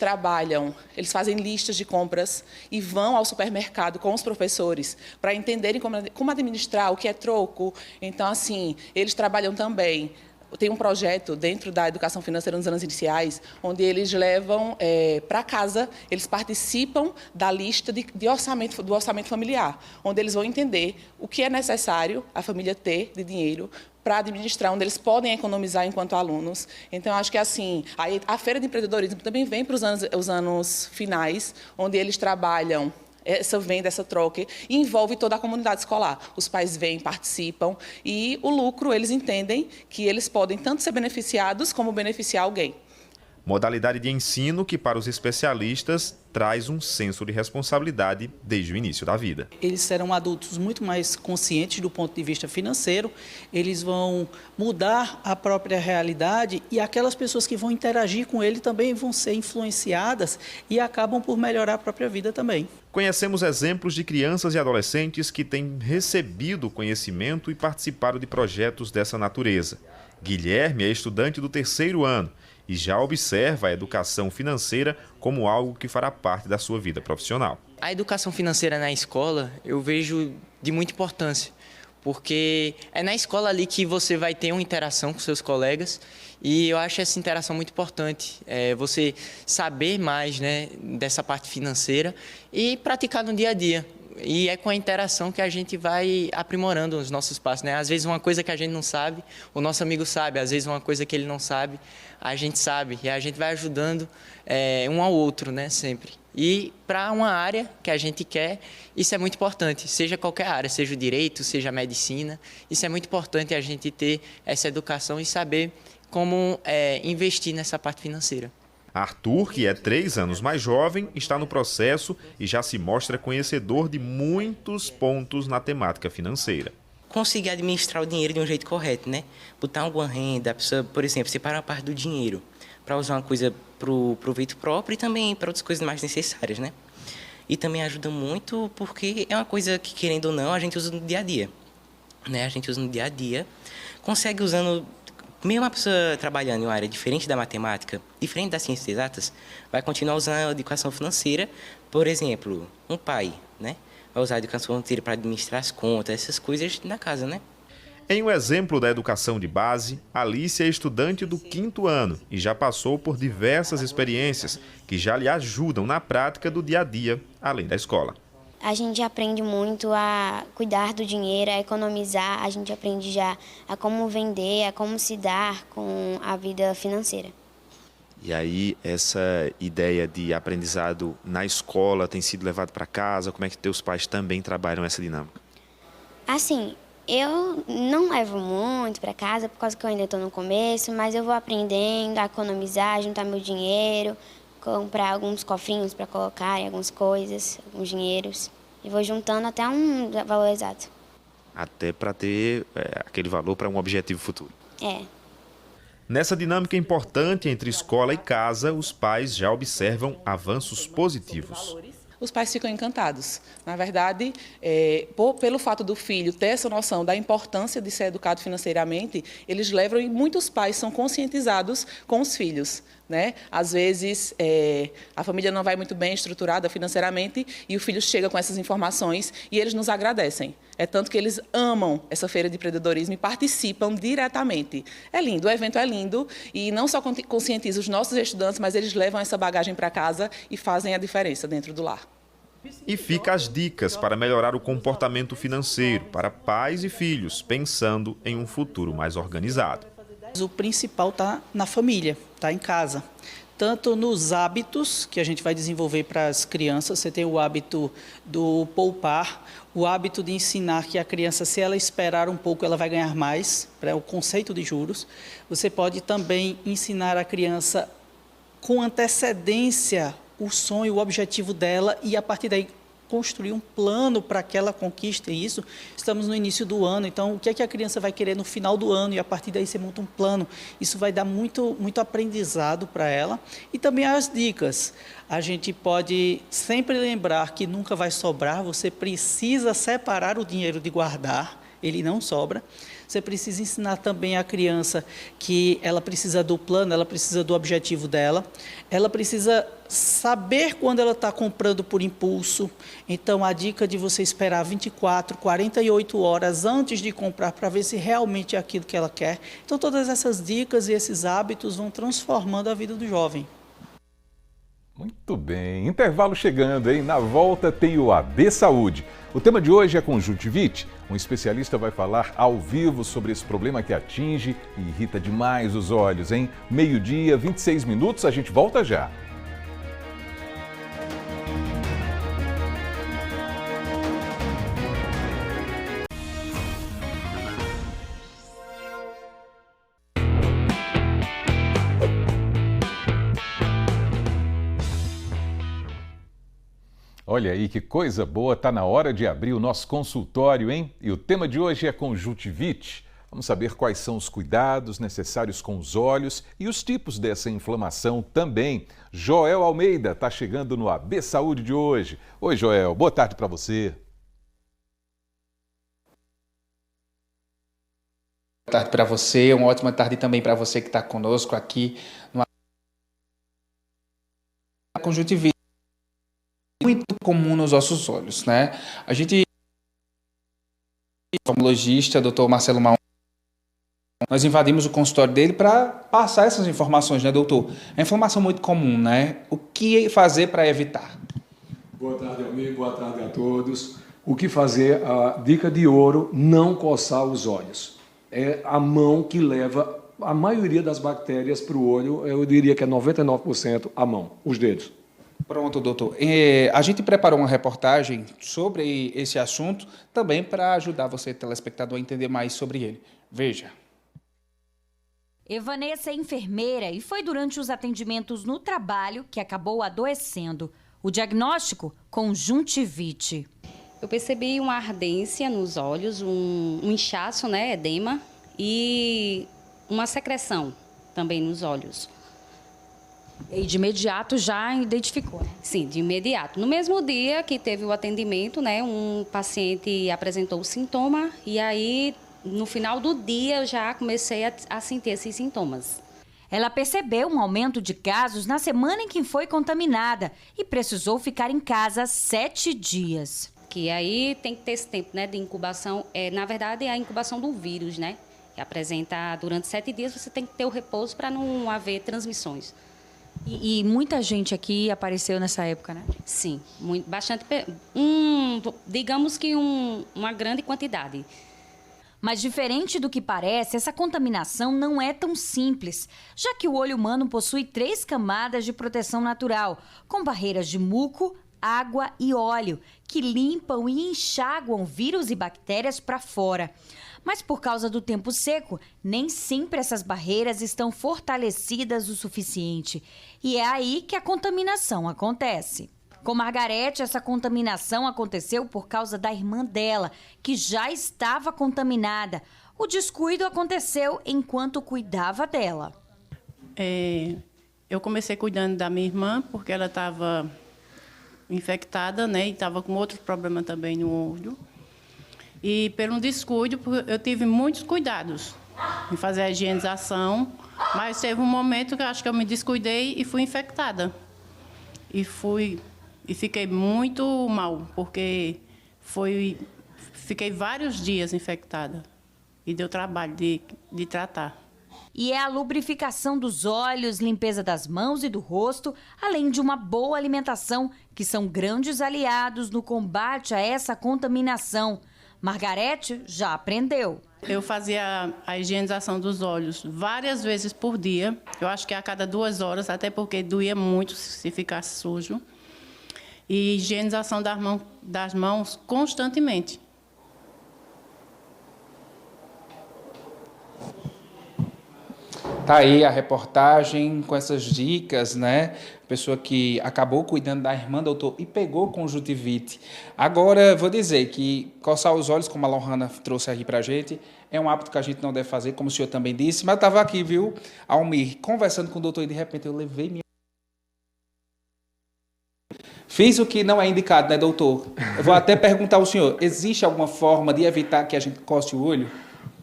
fazem listas de compras e vão ao supermercado com os professores para entenderem como administrar, o que é troco. Então, assim, eles trabalham também. Tem um projeto dentro da educação financeira nos anos iniciais, onde eles levam para casa, eles participam da lista do orçamento familiar, onde eles vão entender o que é necessário a família ter de dinheiro para administrar, onde eles podem economizar enquanto alunos. Então, acho que assim, a Feira de Empreendedorismo também vem para os anos finais, onde eles trabalham essa venda, essa troca, e envolve toda a comunidade escolar. Os pais vêm, participam, e o lucro, eles entendem que eles podem tanto ser beneficiados como beneficiar alguém. Modalidade de ensino que, para os especialistas, traz um senso de responsabilidade desde o início da vida. Eles serão adultos muito mais conscientes do ponto de vista financeiro, eles vão mudar a própria realidade e aquelas pessoas que vão interagir com ele também vão ser influenciadas e acabam por melhorar a própria vida também. Conhecemos exemplos de crianças e adolescentes que têm recebido conhecimento e participado de projetos dessa natureza. Guilherme é estudante do 3º ano e já observa a educação financeira como algo que fará parte da sua vida profissional. A educação financeira na escola eu vejo de muita importância, porque é na escola ali que você vai ter uma interação com seus colegas e eu acho essa interação muito importante, você saber mais, né, dessa parte financeira e praticar no dia a dia. E é com a interação que a gente vai aprimorando os nossos passos, né? Às vezes uma coisa que a gente não sabe, o nosso amigo sabe. Às vezes uma coisa que ele não sabe, a gente sabe. E a gente vai ajudando um ao outro, né? Sempre. E para uma área que a gente quer, isso é muito importante. Seja qualquer área, seja o direito, seja a medicina. Isso é muito importante a gente ter essa educação e saber como investir nessa parte financeira. Arthur, que é 3 anos mais jovem, está no processo e já se mostra conhecedor de muitos pontos na temática financeira. Conseguir administrar o dinheiro de um jeito correto, né? Botar alguma renda, a pessoa, por exemplo, separar uma parte do dinheiro para usar uma coisa para o proveito próprio e também para outras coisas mais necessárias, né? E também ajuda muito porque é uma coisa que, querendo ou não, a gente usa no dia a dia, né? A gente usa no dia a dia, consegue usando... Mesmo uma pessoa trabalhando em uma área diferente da matemática, diferente das ciências exatas, vai continuar usando a educação financeira. Por exemplo, um pai, né, vai usar a educação financeira para administrar as contas, essas coisas na casa, né? Em um exemplo da educação de base, Alice é estudante do 5º ano e já passou por diversas experiências que já lhe ajudam na prática do dia a dia, além da escola. A gente aprende muito a cuidar do dinheiro, a economizar, a gente aprende já a como vender, a como se dar com a vida financeira. E aí, essa ideia de aprendizado na escola tem sido levado para casa? Como é que teus pais também trabalham essa dinâmica? Assim, eu não levo muito para casa, por causa que eu ainda estou no começo, mas eu vou aprendendo a economizar, a juntar meu dinheiro, comprar alguns cofrinhos para colocar em algumas coisas, alguns dinheiros, e vou juntando até um valor exato. Até para ter aquele valor para um objetivo futuro. Nessa dinâmica importante entre escola e casa, os pais já observam avanços positivos. Os pais ficam encantados. Na verdade, pelo fato do filho ter essa noção da importância de ser educado financeiramente, eles levam e muitos pais são conscientizados com os filhos, né? Às vezes, a família não vai muito bem estruturada financeiramente e o filho chega com essas informações e eles nos agradecem. É tanto que eles amam essa feira de empreendedorismo e participam diretamente. É lindo, o evento é lindo e não só conscientiza os nossos estudantes, mas eles levam essa bagagem para casa e fazem a diferença dentro do lar. E fica as dicas para melhorar o comportamento financeiro para pais e filhos, pensando em um futuro mais organizado. O principal está na família, está em casa. Tanto nos hábitos que a gente vai desenvolver para as crianças, você tem o hábito do poupar, o hábito de ensinar que a criança, se ela esperar um pouco, ela vai ganhar mais, para o conceito de juros. Você pode também ensinar a criança com antecedência o sonho, o objetivo dela e a partir daí construir um plano para que ela conquiste isso. Estamos no início do ano, então o que é que a criança vai querer no final do ano? E a partir daí você monta um plano. Isso vai dar muito aprendizado para ela. E também as dicas. A gente pode sempre lembrar que nunca vai sobrar, você precisa separar o dinheiro de guardar, ele não sobra. Você precisa ensinar também a criança que ela precisa do plano, ela precisa do objetivo dela, ela precisa saber quando ela está comprando por impulso. Então, a dica de você esperar 24, 48 horas antes de comprar para ver se realmente é aquilo que ela quer. Então, todas essas dicas e esses hábitos vão transformando a vida do jovem. Muito bem, intervalo chegando, hein? Na volta tem o AB Saúde. O tema de hoje é conjuntivite. Um especialista vai falar ao vivo sobre esse problema que atinge e irrita demais os olhos, hein? 12h, 26 minutos, a gente volta já. Olha aí que coisa boa, tá na hora de abrir o nosso consultório, hein? E o tema de hoje é conjuntivite. Vamos saber quais são os cuidados necessários com os olhos e os tipos dessa inflamação também. Joel Almeida está chegando no AB Saúde de hoje. Oi, Joel, boa tarde para você. Boa tarde para você, uma ótima tarde também para você que está conosco aqui no conjuntivite. Muito comum nos nossos olhos, né? A gente, como oftalmologista, Dr. Marcelo Maon, nós invadimos o consultório dele para passar essas informações, né, doutor? É informação muito comum, né? O que fazer para evitar? Boa tarde, amigo. Boa tarde a todos. O que fazer? A dica de ouro: não coçar os olhos. É a mão que leva a maioria das bactérias para o olho. Eu diria que é 99% a mão, os dedos. Pronto, doutor. A gente preparou uma reportagem sobre esse assunto também para ajudar você, telespectador, a entender mais sobre ele. Veja. Evanessa é enfermeira e foi durante os atendimentos no trabalho que acabou adoecendo. O diagnóstico? Conjuntivite. Eu percebi uma ardência nos olhos, um inchaço, né, edema, e uma secreção também nos olhos. E de imediato já identificou? Sim, de imediato. No mesmo dia que teve o atendimento, né, um paciente apresentou o sintoma e aí, no final do dia, eu já comecei a sentir esses sintomas. Ela percebeu um aumento de casos na semana em que foi contaminada e precisou ficar em casa 7 dias. Que aí tem que ter esse tempo, né, de incubação. Na verdade, é a incubação do vírus, né? Que apresenta durante 7 dias, você tem que ter o repouso para não haver transmissões. E muita gente aqui apareceu nessa época, né? Sim, bastante. Digamos que uma grande quantidade. Mas diferente do que parece, essa contaminação não é tão simples, já que o olho humano possui 3 camadas de proteção natural, com barreiras de muco, água e óleo, que limpam e enxaguam vírus e bactérias para fora. Mas por causa do tempo seco, nem sempre essas barreiras estão fortalecidas o suficiente. E é aí que a contaminação acontece. Com Margarete, essa contaminação aconteceu por causa da irmã dela, que já estava contaminada. O descuido aconteceu enquanto cuidava dela. Eu comecei cuidando da minha irmã, porque ela estava infectada, né? E estava com outro problema também no olho. E pelo descuido, eu tive muitos cuidados em fazer a higienização, mas teve um momento que eu acho que eu me descuidei e fui infectada. E fiquei muito mal, porque fiquei vários dias infectada e deu trabalho de tratar. E é a lubrificação dos olhos, limpeza das mãos e do rosto, além de uma boa alimentação, que são grandes aliados no combate a essa contaminação. Margarete já aprendeu. Eu fazia a higienização dos olhos várias vezes por dia. Eu acho que a cada 2 horas, até porque doía muito se ficasse sujo. E higienização das mãos constantemente. Tá aí a reportagem com essas dicas, né? Pessoa que acabou cuidando da irmã, doutor, e pegou conjuntivite. Agora, vou dizer que coçar os olhos, como a Lohana trouxe aqui pra gente, é um hábito que a gente não deve fazer, como o senhor também disse, mas eu estava aqui, viu, Almir, conversando com o doutor e de repente eu levei minha... Fiz o que não é indicado, né, doutor? Eu vou até perguntar ao senhor, existe alguma forma de evitar que a gente coce o olho?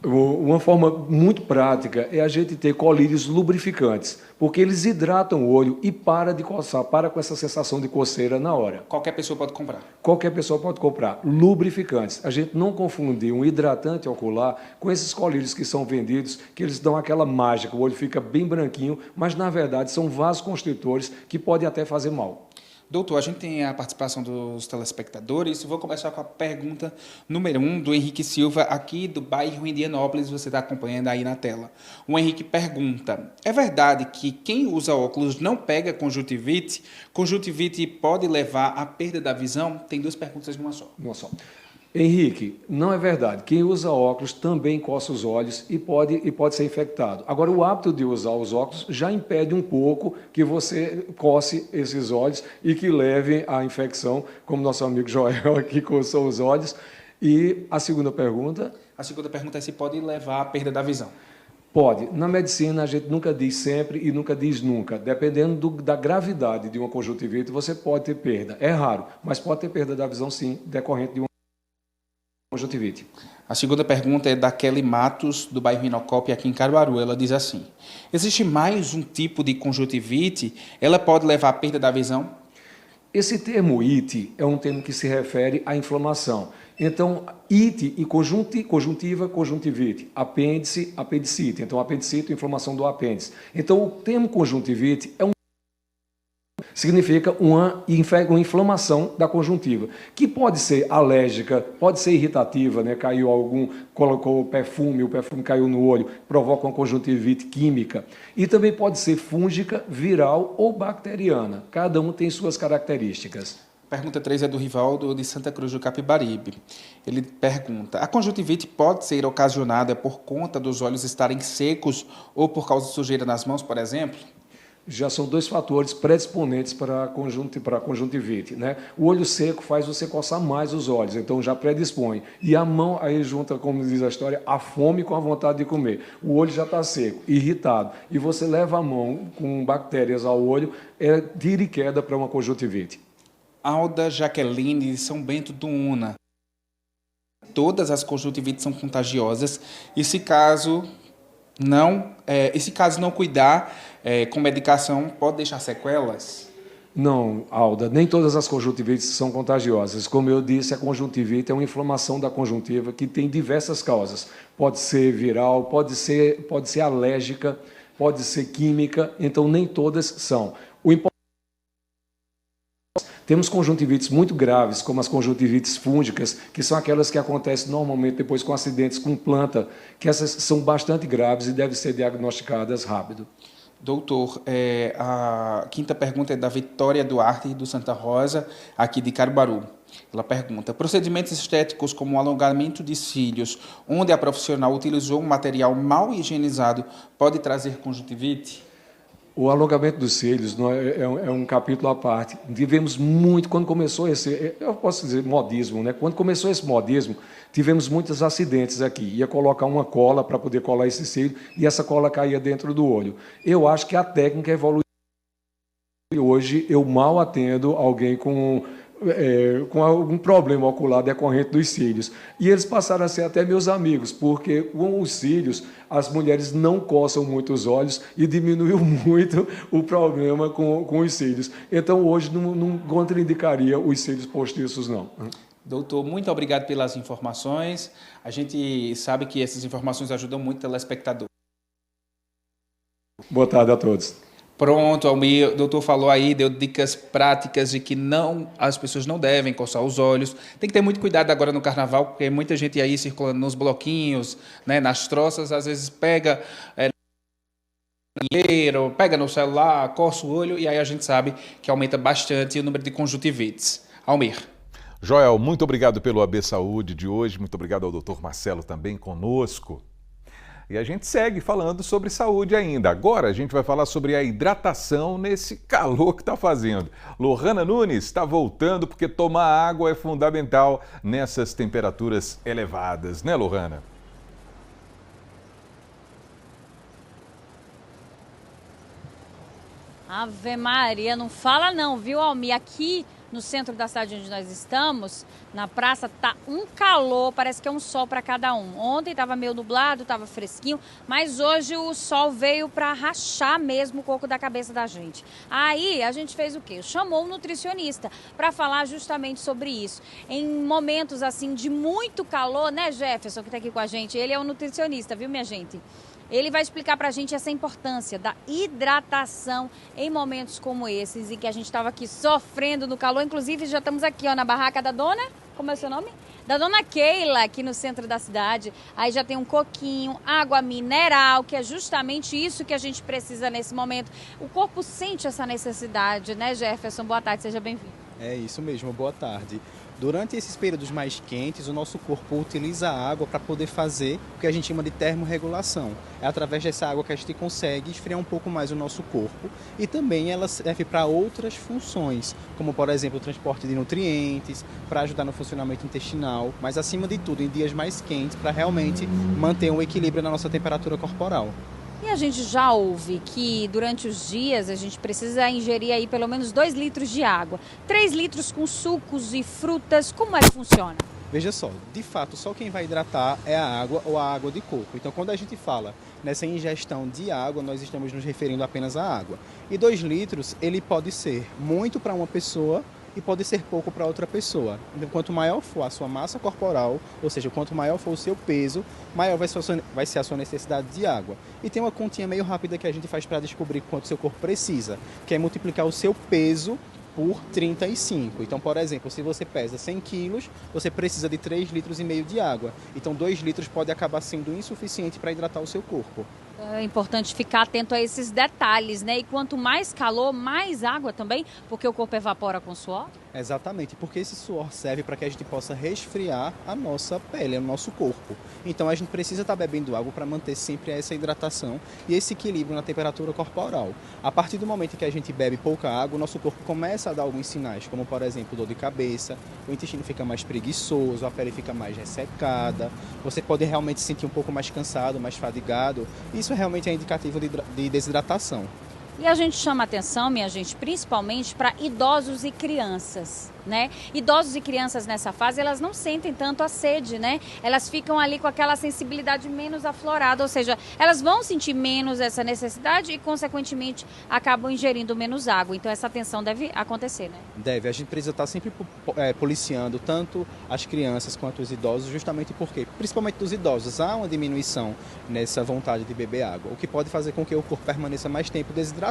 Uma forma muito prática é a gente ter colírios lubrificantes, porque eles hidratam o olho e para de coçar, para com essa sensação de coceira na hora. Qualquer pessoa pode comprar? Qualquer pessoa pode comprar. Lubrificantes. A gente não confundir um hidratante ocular com esses colírios que são vendidos, que eles dão aquela mágica, o olho fica bem branquinho, mas na verdade são vasoconstritores que podem até fazer mal. Doutor, a gente tem a participação dos telespectadores. Vou começar com a pergunta número 1 do Henrique Silva, aqui do bairro Indianópolis, você está acompanhando aí na tela. O Henrique pergunta, é verdade que quem usa óculos não pega conjuntivite? Conjuntivite pode levar à perda da visão? Tem duas perguntas em uma só. Uma só. Henrique, não é verdade. Quem usa óculos também coça os olhos e pode ser infectado. Agora, o hábito de usar os óculos já impede um pouco que você coce esses olhos e que leve à infecção, como nosso amigo Joel aqui coçou os olhos. E a segunda pergunta? A segunda pergunta é se pode levar à perda da visão. Pode. Na medicina, a gente nunca diz sempre e nunca diz nunca. Dependendo da gravidade de uma conjuntivite, você pode ter perda. É raro, mas pode ter perda da visão, sim, decorrente de uma conjuntivite. A segunda pergunta é da Kelly Matos, do bairro Minocópia, aqui em Caruaru. Ela diz assim, existe mais um tipo de conjuntivite? Ela pode levar à perda da visão? Esse termo ite é um termo que se refere à inflamação. Então, ite e conjuntiva, conjuntivite. Apêndice, apendicite. Então, apendicite, inflamação do apêndice. Então, o termo conjuntivite significa uma inflamação da conjuntiva, que pode ser alérgica, pode ser irritativa, né? Colocou perfume, o perfume caiu no olho, provoca uma conjuntivite química. E também pode ser fúngica, viral ou bacteriana. Cada um tem suas características. Pergunta 3 é do Rivaldo, de Santa Cruz do Capibaribe. Ele pergunta, a conjuntivite pode ser ocasionada por conta dos olhos estarem secos ou por causa de sujeira nas mãos, por exemplo? Já são dois fatores predisponentes para a conjuntivite, né? O olho seco faz você coçar mais os olhos, então já predispõe. E a mão, aí junta, como diz a história, a fome com a vontade de comer. O olho já está seco, irritado, e você leva a mão com bactérias ao olho, é tiro e queda para uma conjuntivite. Alda Jaqueline, de São Bento do Una. Todas as conjuntivites são contagiosas, e se caso não cuidar com medicação, pode deixar sequelas? Não, Alda, nem todas as conjuntivites são contagiosas. Como eu disse, a conjuntivite é uma inflamação da conjuntiva que tem diversas causas. Pode ser viral, pode ser alérgica, pode ser química, então nem todas são. Temos conjuntivites muito graves, como as conjuntivites fúngicas, que são aquelas que acontecem normalmente depois com acidentes com planta, que essas são bastante graves e devem ser diagnosticadas rápido. Doutor, a quinta pergunta é da Vitória Duarte, do Santa Rosa, aqui de Caruaru. Ela pergunta, procedimentos estéticos como o alongamento de cílios, onde a profissional utilizou um material mal higienizado, pode trazer conjuntivite? O alongamento dos cílios é um capítulo à parte. Tivemos muito, quando começou eu posso dizer modismo, né? Quando começou esse modismo, tivemos muitos acidentes aqui. Ia colocar uma cola para poder colar esse cílio e essa cola caía dentro do olho. Eu acho que a técnica evoluiu. Hoje eu mal atendo alguém com algum problema ocular decorrente dos cílios. E eles passaram a ser até meus amigos, porque com os cílios as mulheres não coçam muito os olhos e diminuiu muito o problema com os cílios. Então hoje não contraindicaria os cílios postiços, não. Doutor, muito obrigado pelas informações. A gente sabe que essas informações ajudam muito o telespectador. Boa tarde a todos. Pronto, Almir, o doutor falou aí, deu dicas práticas de que as pessoas não devem coçar os olhos. Tem que ter muito cuidado agora no carnaval, porque muita gente aí circulando nos bloquinhos, né, nas troças, às vezes pega dinheiro, pega no celular, coça o olho, e aí a gente sabe que aumenta bastante o número de conjuntivites. Almir. Joel, muito obrigado pelo AB Saúde de hoje, muito obrigado ao doutor Marcelo também conosco. E a gente segue falando sobre saúde ainda. Agora a gente vai falar sobre a hidratação nesse calor que está fazendo. Lohana Nunes está voltando porque tomar água é fundamental nessas temperaturas elevadas, né, Lohana? Ave Maria, não fala não, viu, Almi? Aqui no centro da cidade onde nós estamos, na praça, tá um calor, parece que é um sol para cada um. Ontem estava meio nublado, estava fresquinho, mas hoje o sol veio para rachar mesmo o coco da cabeça da gente. Aí a gente fez o quê? Chamou um nutricionista para falar justamente sobre isso. Em momentos assim de muito calor, né, Jefferson, que está aqui com a gente? Ele é um nutricionista, viu, minha gente? Ele vai explicar para a gente essa importância da hidratação em momentos como esses, em que a gente estava aqui sofrendo no calor. Inclusive, já estamos aqui ó, na barraca da dona, como é o seu nome? Da dona Keila, aqui no centro da cidade. Aí já tem um coquinho, água mineral, que é justamente isso que a gente precisa nesse momento. O corpo sente essa necessidade, né, Jefferson? Boa tarde, seja bem-vindo. É isso mesmo, boa tarde. Durante esses períodos mais quentes, o nosso corpo utiliza a água para poder fazer o que a gente chama de termorregulação. É através dessa água que a gente consegue esfriar um pouco mais o nosso corpo e também ela serve para outras funções, como por exemplo o transporte de nutrientes, para ajudar no funcionamento intestinal, mas acima de tudo em dias mais quentes para realmente manter um equilíbrio na nossa temperatura corporal. E a gente já ouve que durante os dias a gente precisa ingerir aí pelo menos 2 litros de água. 3 litros com sucos e frutas, como é que funciona? Veja só, de fato só quem vai hidratar é a água ou a água de coco. Então quando a gente fala nessa ingestão de água, nós estamos nos referindo apenas à água. E 2 litros ele pode ser muito para uma pessoa e pode ser pouco para outra pessoa. Então, quanto maior for a sua massa corporal, ou seja, quanto maior for o seu peso, maior vai ser a sua necessidade de água. E tem uma continha meio rápida que a gente faz para descobrir quanto seu corpo precisa, que é multiplicar o seu peso por 35. Então, por exemplo, se você pesa 100 quilos, você precisa de 3,5 litros de água. Então, 2 litros pode acabar sendo insuficiente para hidratar o seu corpo. É importante ficar atento a esses detalhes, né? E quanto mais calor, mais água também, porque o corpo evapora com suor? Exatamente, porque esse suor serve para que a gente possa resfriar a nossa pele, o nosso corpo. Então a gente precisa estar bebendo água para manter sempre essa hidratação e esse equilíbrio na temperatura corporal. A partir do momento que a gente bebe pouca água, o nosso corpo começa a dar alguns sinais, como por exemplo dor de cabeça, o intestino fica mais preguiçoso, a pele fica mais ressecada, você pode realmente se sentir um pouco mais cansado, mais fadigado. Isso realmente é indicativo de desidratação. E a gente chama atenção, minha gente, principalmente para idosos e crianças, né? Idosos e crianças nessa fase, elas não sentem tanto a sede, né? Elas ficam ali com aquela sensibilidade menos aflorada, ou seja, elas vão sentir menos essa necessidade e, consequentemente, acabam ingerindo menos água. Então, essa atenção deve acontecer, né? Deve. A gente precisa estar sempre policiando tanto as crianças quanto os idosos, justamente porque, principalmente dos idosos, há uma diminuição nessa vontade de beber água, o que pode fazer com que o corpo permaneça mais tempo desidratado.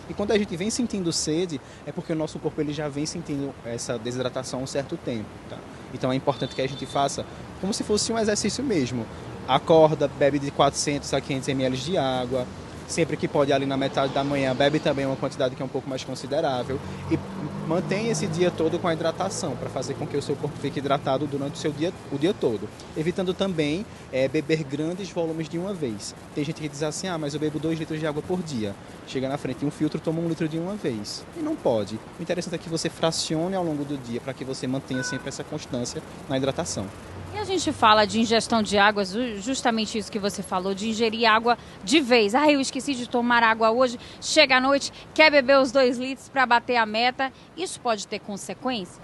E quando a gente vem sentindo sede, é porque o nosso corpo ele já vem sentindo essa desidratação há um certo tempo. Tá? Então é importante que a gente faça como se fosse um exercício mesmo. Acorda, bebe de 400 a 500 ml de água. Sempre que pode, ali na metade da manhã, bebe também uma quantidade que é um pouco mais considerável. E mantém esse dia todo com a hidratação, para fazer com que o seu corpo fique hidratado durante o dia todo. Evitando também beber grandes volumes de uma vez. Tem gente que diz assim, mas eu bebo 2 litros de água por dia. Chega na frente de um filtro, toma 1 litro de uma vez. E não pode. O interessante é que você fracione ao longo do dia, para que você mantenha sempre essa constância na hidratação. E a gente fala de ingestão de água, justamente isso que você falou, de ingerir água de vez. Eu esqueci de tomar água hoje, chega à noite, quer beber os 2 litros para bater a meta. Isso pode ter consequência?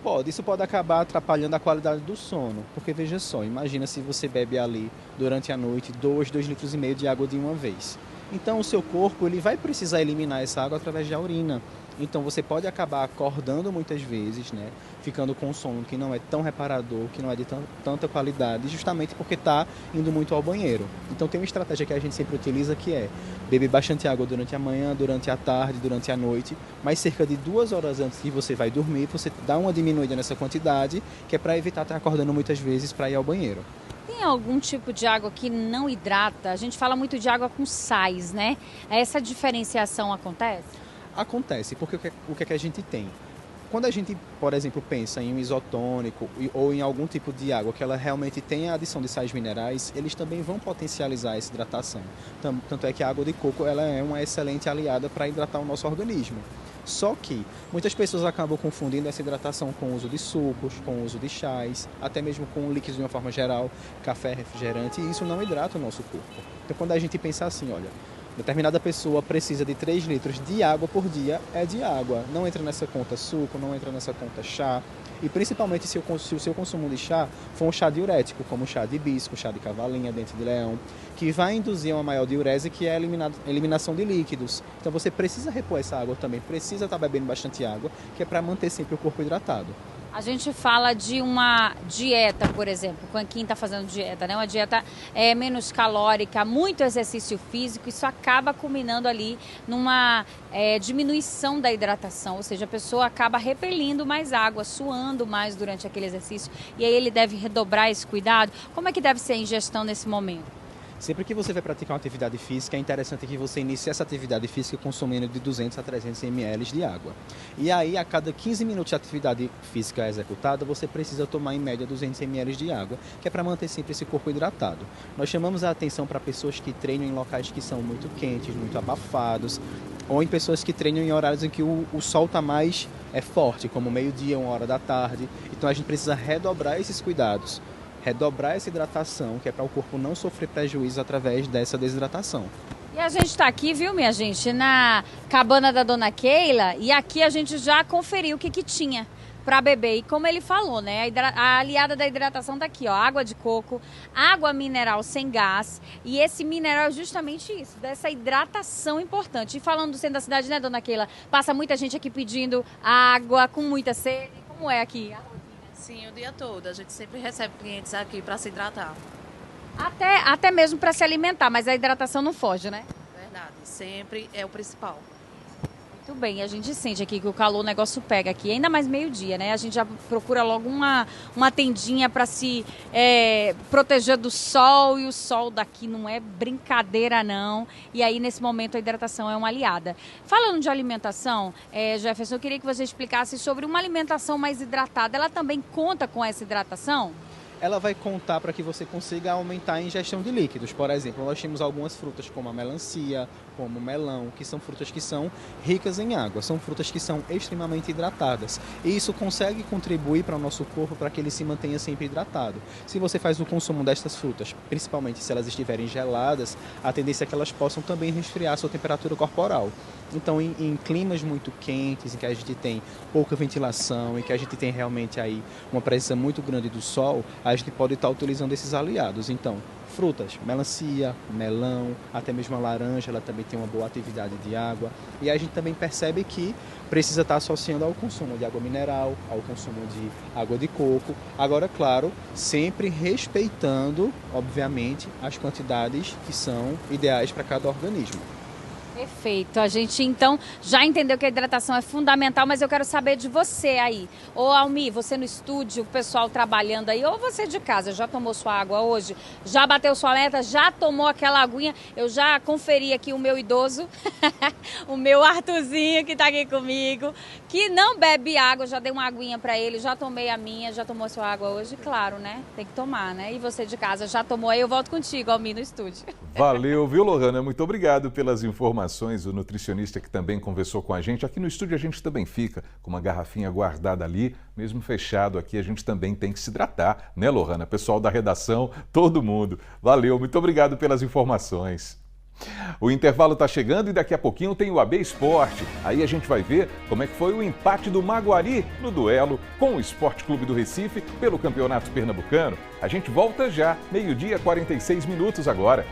Pode, isso pode acabar atrapalhando a qualidade do sono. Porque veja só, imagina se você bebe ali durante a noite 2,5 litros de água de uma vez. Então o seu corpo ele vai precisar eliminar essa água através da urina. Então você pode acabar acordando muitas vezes, né, ficando com um sono que não é tão reparador, que não é de tanta qualidade, justamente porque está indo muito ao banheiro. Então tem uma estratégia que a gente sempre utiliza que é beber bastante água durante a manhã, durante a tarde, durante a noite, mas cerca de 2 horas antes que você vai dormir, você dá uma diminuída nessa quantidade, que é para evitar estar acordando muitas vezes para ir ao banheiro. Tem algum tipo de água que não hidrata? A gente fala muito de água com sais, né? Essa diferenciação acontece? Acontece, porque o que é que a gente tem? Quando a gente, por exemplo, pensa em um isotônico ou em algum tipo de água que ela realmente tem a adição de sais minerais, eles também vão potencializar essa hidratação. Tanto é que a água de coco ela é uma excelente aliada para hidratar o nosso organismo. Só que muitas pessoas acabam confundindo essa hidratação com o uso de sucos, com o uso de chás, até mesmo com líquidos de uma forma geral, café, refrigerante, e isso não hidrata o nosso corpo. Então quando a gente pensa assim, olha, determinada pessoa precisa de 3 litros de água por dia, é de água. Não entra nessa conta suco, não entra nessa conta chá. E principalmente se o seu consumo de chá for um chá diurético, como o chá de hibisco, chá de cavalinha, dente de leão, que vai induzir uma maior diurese, que é a eliminação de líquidos. Então você precisa repor essa água também, precisa estar bebendo bastante água, que é para manter sempre o corpo hidratado. A gente fala de uma dieta, por exemplo, quem está fazendo dieta, né? Uma dieta menos calórica, muito exercício físico, isso acaba culminando ali numa diminuição da hidratação, ou seja, a pessoa acaba repelindo mais água, suando mais durante aquele exercício, e aí ele deve redobrar esse cuidado. Como é que deve ser a ingestão nesse momento? Sempre que você vai praticar uma atividade física, é interessante que você inicie essa atividade física consumindo de 200 a 300 ml de água. E aí, a cada 15 minutos de atividade física executada, você precisa tomar em média 200 ml de água, que é para manter sempre esse corpo hidratado. Nós chamamos a atenção para pessoas que treinam em locais que são muito quentes, muito abafados, ou em pessoas que treinam em horários em que o sol está mais forte, como meio-dia, 1 hora da tarde. Então a gente precisa redobrar esses cuidados. Redobrar essa hidratação, que é para o corpo não sofrer prejuízo através dessa desidratação. E a gente está aqui, viu, minha gente, na cabana da Dona Keila, e aqui a gente já conferiu o que tinha para beber. E como ele falou, né, a aliada da hidratação está aqui, ó, água de coco, água mineral sem gás, e esse mineral é justamente isso, dessa hidratação importante. E falando do centro da cidade, né, Dona Keila, passa muita gente aqui pedindo água, com muita sede, como é aqui? Sim, o dia todo. A gente sempre recebe clientes aqui para se hidratar. Até mesmo para se alimentar, mas a hidratação não foge, né? Verdade, sempre é o principal. Muito bem, a gente sente aqui que o calor, o negócio pega aqui, ainda mais meio-dia, né? A gente já procura logo uma tendinha para se proteger do sol, e o sol daqui não é brincadeira, não. E aí, nesse momento, a hidratação é uma aliada. Falando de alimentação, Jefferson, eu queria que você explicasse sobre uma alimentação mais hidratada. Ela também conta com essa hidratação? Ela vai contar para que você consiga aumentar a ingestão de líquidos. Por exemplo, nós temos algumas frutas como a melancia, como o melão, que são frutas que são ricas em água, são frutas que são extremamente hidratadas. E isso consegue contribuir para o nosso corpo para que ele se mantenha sempre hidratado. Se você faz o consumo destas frutas, principalmente se elas estiverem geladas, a tendência é que elas possam também resfriar a sua temperatura corporal. Então, em climas muito quentes, em que a gente tem pouca ventilação e que a gente tem realmente aí uma presença muito grande do sol, a gente pode estar utilizando esses aliados. Então, frutas, melancia, melão, até mesmo a laranja, ela também tem uma boa atividade de água. E a gente também percebe que precisa estar associando ao consumo de água mineral, ao consumo de água de coco. Agora, claro, sempre respeitando, obviamente, as quantidades que são ideais para cada organismo. Perfeito. A gente, então, já entendeu que a hidratação é fundamental, mas eu quero saber de você aí. Ô, Almi, você no estúdio, o pessoal trabalhando aí, ou você de casa, já tomou sua água hoje? Já bateu sua meta? Já tomou aquela aguinha? Eu já conferi aqui o meu idoso, o meu Arthurzinho, que tá aqui comigo, que não bebe água, já dei uma aguinha pra ele, já tomei a minha, já tomou sua água hoje? Claro, né? Tem que tomar, né? E você de casa, já tomou? Aí eu volto contigo, Almi, no estúdio. Valeu, viu, Lohana? Muito obrigado pelas informações. O nutricionista que também conversou com a gente. Aqui no estúdio a gente também fica com uma garrafinha guardada ali, mesmo fechado aqui, a gente também tem que se hidratar, né, Lohana? Pessoal da redação, todo mundo. Valeu, muito obrigado pelas informações. O intervalo está chegando e daqui a pouquinho tem o AB Esporte. Aí a gente vai ver como é que foi o empate do Maguari no duelo com o Esporte Clube do Recife pelo Campeonato Pernambucano. A gente volta já, 12h, 46 minutos agora.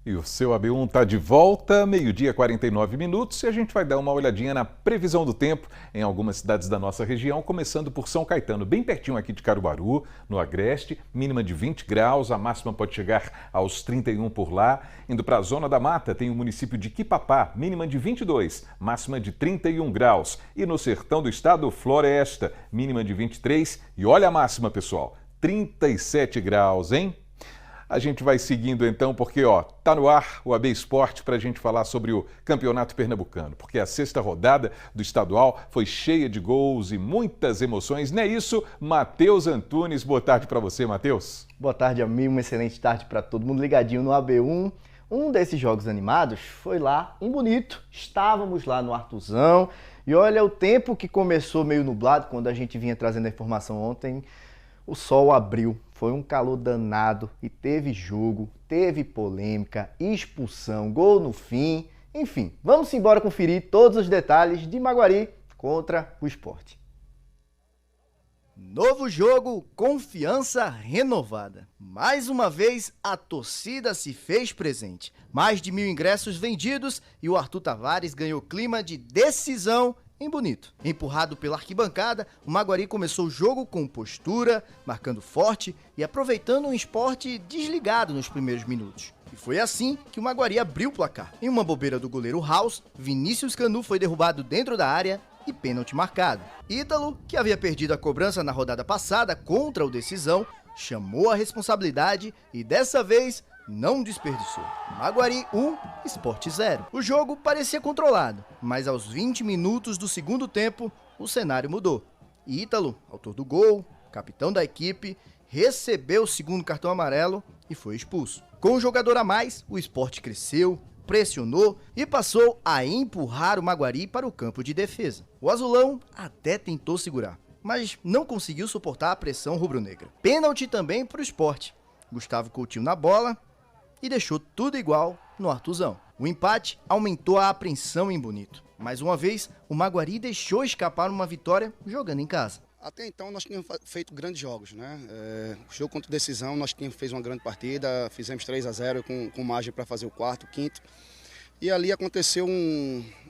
E o seu AB1 está de volta, 12h, 49 minutos, e a gente vai dar uma olhadinha na previsão do tempo em algumas cidades da nossa região, começando por São Caetano, bem pertinho aqui de Caruaru, no Agreste, mínima de 20 graus, a máxima pode chegar aos 31 por lá. Indo para a Zona da Mata, tem o município de Quipapá, mínima de 22, máxima de 31 graus. E no sertão do estado, Floresta, mínima de 23, e olha a máxima, pessoal, 37 graus, hein? A gente vai seguindo então, porque tá no ar o AB Esporte para a gente falar sobre o Campeonato Pernambucano, porque a 6ª rodada do estadual foi cheia de gols e muitas emoções, não é isso? Matheus Antunes, boa tarde para você, Matheus. Boa tarde, amigo, uma excelente tarde para todo mundo ligadinho no AB1. Um desses jogos animados foi lá em Bonito, estávamos lá no Artuzão e olha o tempo que começou meio nublado, quando a gente vinha trazendo a informação ontem, o sol abriu. Foi um calor danado e teve jogo, teve polêmica, expulsão, gol no fim. Enfim, vamos embora conferir todos os detalhes de Maguari contra o Sport. Novo jogo, confiança renovada. Mais uma vez, a torcida se fez presente. Mais de 1.000 ingressos vendidos e o Arthur Tavares ganhou clima de decisão em Bonito. Empurrado pela arquibancada, o Maguari começou o jogo com postura, marcando forte e aproveitando um Sport desligado nos primeiros minutos. E foi assim que o Maguari abriu o placar. Em uma bobeira do goleiro House, Vinícius Canu foi derrubado dentro da área e pênalti marcado. Ítalo, que havia perdido a cobrança na rodada passada contra o Decisão, chamou a responsabilidade e dessa vez não desperdiçou. Maguari 1, Sport 0. O jogo parecia controlado, mas aos 20 minutos do segundo tempo, o cenário mudou. Ítalo, autor do gol, capitão da equipe, recebeu o segundo cartão amarelo e foi expulso. Com um jogador a mais, o Sport cresceu, pressionou e passou a empurrar o Maguari para o campo de defesa. O azulão até tentou segurar, mas não conseguiu suportar a pressão rubro-negra. Pênalti também para o Sport. Gustavo Coutinho na bola e deixou tudo igual no Artuzão. O empate aumentou a apreensão em Bonito. Mais uma vez, o Maguari deixou escapar uma vitória jogando em casa. Até então nós tínhamos feito grandes jogos, né? O jogo contra o Decisão nós tínhamos feito uma grande partida, fizemos 3-0 com margem para fazer o quarto, quinto. E ali aconteceu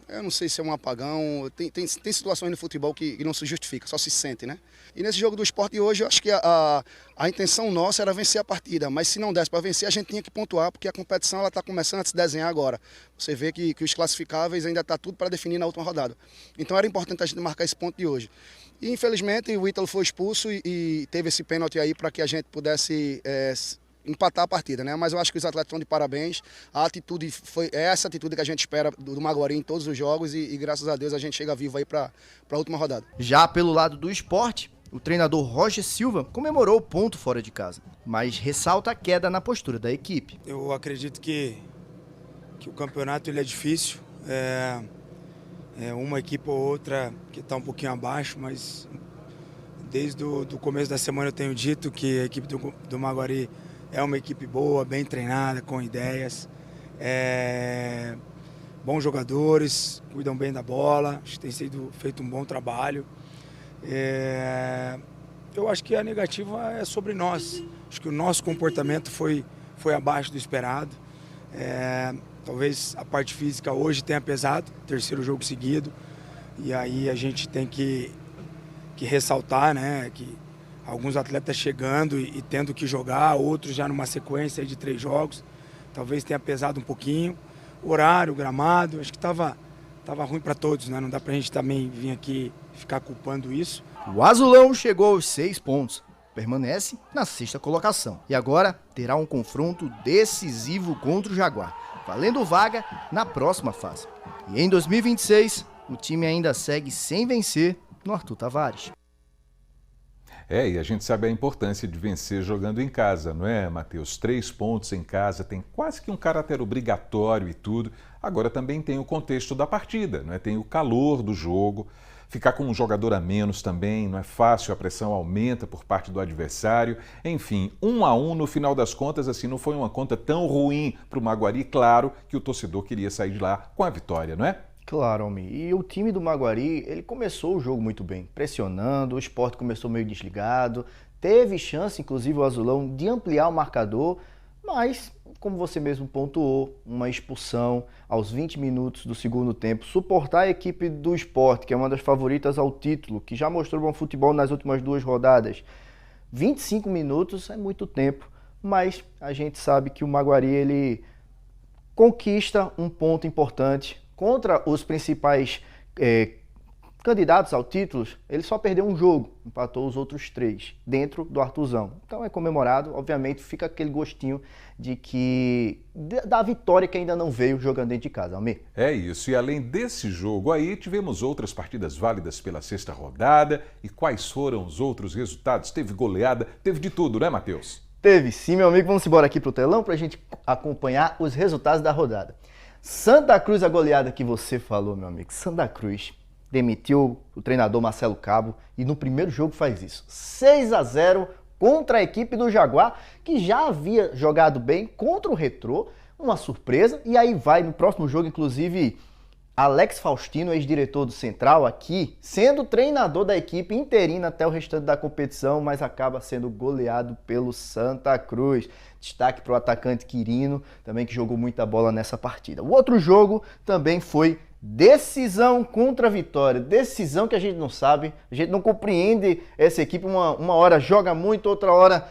eu não sei se é um apagão, tem situações no futebol que não se justifica, só se sente, né? E nesse jogo do Sport de hoje, eu acho que a intenção nossa era vencer a partida, mas se não desse para vencer, a gente tinha que pontuar, porque a competição está começando a se desenhar agora. Você vê que os classificáveis ainda está tudo para definir na última rodada. Então era importante a gente marcar esse ponto de hoje. E infelizmente o Ítalo foi expulso e teve esse pênalti aí para que a gente pudesse empatar a partida, né? Mas eu acho que os atletas estão de parabéns. A atitude é essa atitude que a gente espera do Maguari em todos os jogos e graças a Deus a gente chega vivo aí para a última rodada. Já pelo lado do Sport, o treinador Roger Silva comemorou o ponto fora de casa, mas ressalta a queda na postura da equipe. Eu acredito que o campeonato ele é difícil. Uma equipe ou outra que está um pouquinho abaixo, mas desde o começo da semana eu tenho dito que a equipe do Maguari é uma equipe boa, bem treinada, com ideias, bons jogadores, cuidam bem da bola, acho que tem sido feito um bom trabalho. Eu acho que a negativa é sobre nós, acho que o nosso comportamento foi abaixo do esperado. Talvez a parte física hoje tenha pesado, terceiro jogo seguido, e aí a gente tem que ressaltar, né, que alguns atletas chegando e tendo que jogar, outros já numa sequência de 3 jogos, talvez tenha pesado um pouquinho. O horário, o gramado, acho que estava ruim para todos, né? Não dá para a gente também vir aqui ficar culpando isso. O azulão chegou aos 6 pontos, permanece na 6ª colocação e agora terá um confronto decisivo contra o Jaguar, valendo vaga na próxima fase. E em 2026, o time ainda segue sem vencer no Arthur Tavares. E a gente sabe a importância de vencer jogando em casa, não é, Matheus? 3 pontos em casa tem quase que um caráter obrigatório e tudo. Agora também tem o contexto da partida, não é? Tem o calor do jogo. Ficar com um jogador a menos também não é fácil, a pressão aumenta por parte do adversário. Enfim, 1-1 no final das contas, assim, não foi uma conta tão ruim para o Maguari. Claro que o torcedor queria sair de lá com a vitória, não é? Claro, Almi. E o time do Maguari, ele começou o jogo muito bem, pressionando, o Sport começou meio desligado, teve chance, inclusive o azulão, de ampliar o marcador, mas, como você mesmo pontuou, uma expulsão aos 20 minutos do segundo tempo, suportar a equipe do Sport, que é uma das favoritas ao título, que já mostrou bom futebol nas últimas 2 rodadas, 25 minutos é muito tempo, mas a gente sabe que o Maguari, ele conquista um ponto importante contra os principais candidatos ao título, ele só perdeu um jogo, empatou os outros 3 dentro do Arthurzão. Então é comemorado, obviamente fica aquele gostinho da vitória que ainda não veio jogando dentro de casa, Almir. É isso, e além desse jogo aí, tivemos outras partidas válidas pela 6ª rodada. E quais foram os outros resultados? Teve goleada, teve de tudo, né, Matheus? Teve sim, meu amigo. Vamos embora aqui pro telão para a gente acompanhar os resultados da rodada. Santa Cruz, a goleada que você falou, meu amigo. Santa Cruz demitiu o treinador Marcelo Cabo e no primeiro jogo faz isso. 6-0 contra a equipe do Jaguar, que já havia jogado bem contra o Retrô, uma surpresa. E aí vai no próximo jogo, inclusive, Alex Faustino, ex-diretor do Central aqui, sendo treinador da equipe interina até o restante da competição, mas acaba sendo goleado pelo Santa Cruz. Destaque para o atacante Quirino, também que jogou muita bola nessa partida. O outro jogo também foi decisão contra a Vitória. Decisão que a gente não sabe, a gente não compreende essa equipe. Uma hora joga muito, outra hora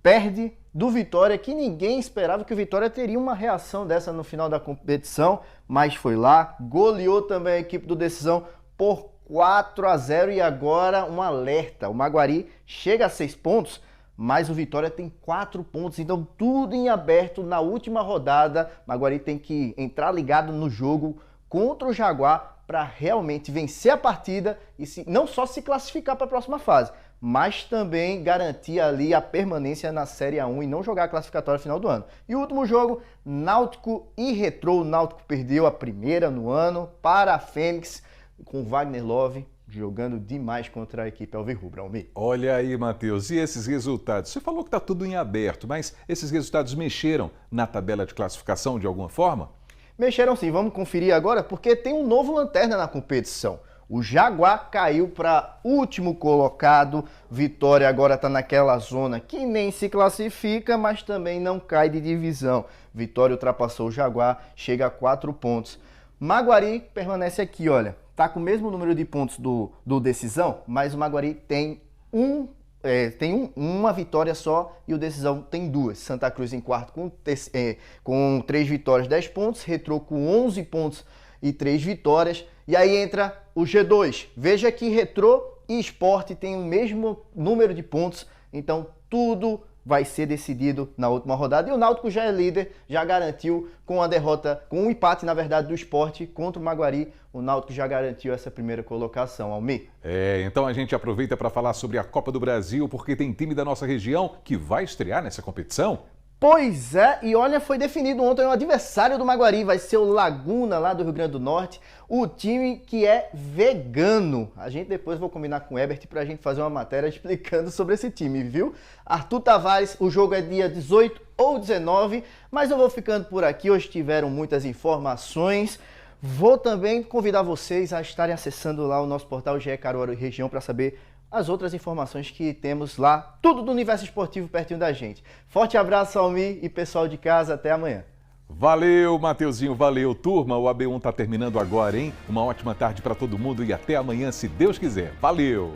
perde do Vitória, que ninguém esperava que o Vitória teria uma reação dessa no final da competição, mas foi lá, goleou também a equipe do Decisão por 4-0 e agora um alerta. O Maguari chega a 6 pontos, mas o Vitória tem 4 pontos, então tudo em aberto na última rodada. O Maguari tem que entrar ligado no jogo contra o Jaguar para realmente vencer a partida e não só se classificar para a próxima fase, mas também garantir ali a permanência na Série A1 e não jogar a classificatória no final do ano. E o último jogo, Náutico e Retrô. O Náutico perdeu a primeira no ano para a Fênix, com Wagner Love jogando demais contra a equipe alvirrubra. Olha aí, Matheus, e esses resultados? Você falou que está tudo em aberto, mas esses resultados mexeram na tabela de classificação de alguma forma? Mexeram sim, vamos conferir agora, porque tem um novo lanterna na competição. O Jaguar caiu para último colocado, Vitória agora está naquela zona que nem se classifica, mas também não cai de divisão. Vitória ultrapassou o Jaguar, chega a 4 pontos. Maguari permanece aqui, olha, está com o mesmo número de pontos do Decisão, mas o Maguari tem uma vitória só e o Decisão tem 2. Santa Cruz em quarto com 3 vitórias, 10 pontos. Retrô com 11 pontos e 3 vitórias. E aí entra o G2. Veja que Retrô e Sport têm o mesmo número de pontos. Então tudo vai ser decidido na última rodada. E o Náutico já é líder, já garantiu com a derrota, com um empate, na verdade, do Sport contra o Maguari. O Náutico já garantiu essa primeira colocação, Almir. Então a gente aproveita para falar sobre a Copa do Brasil, porque tem time da nossa região que vai estrear nessa competição. Pois é, e olha, foi definido ontem o adversário do Maguari, vai ser o Laguna, lá do Rio Grande do Norte, o time que é vegano. A gente depois vou combinar com o Ebert pra gente fazer uma matéria explicando sobre esse time, viu? Arthur Tavares, o jogo é dia 18 ou 19, mas eu vou ficando por aqui, hoje tiveram muitas informações. Vou também convidar vocês a estarem acessando lá o nosso portal GE Caruaru Região para saber as outras informações que temos lá, tudo do universo esportivo pertinho da gente. Forte abraço, Almir e pessoal de casa, até amanhã. Valeu, Mateuzinho, valeu, turma. O AB1 tá terminando agora, hein? Uma ótima tarde para todo mundo e até amanhã, se Deus quiser. Valeu!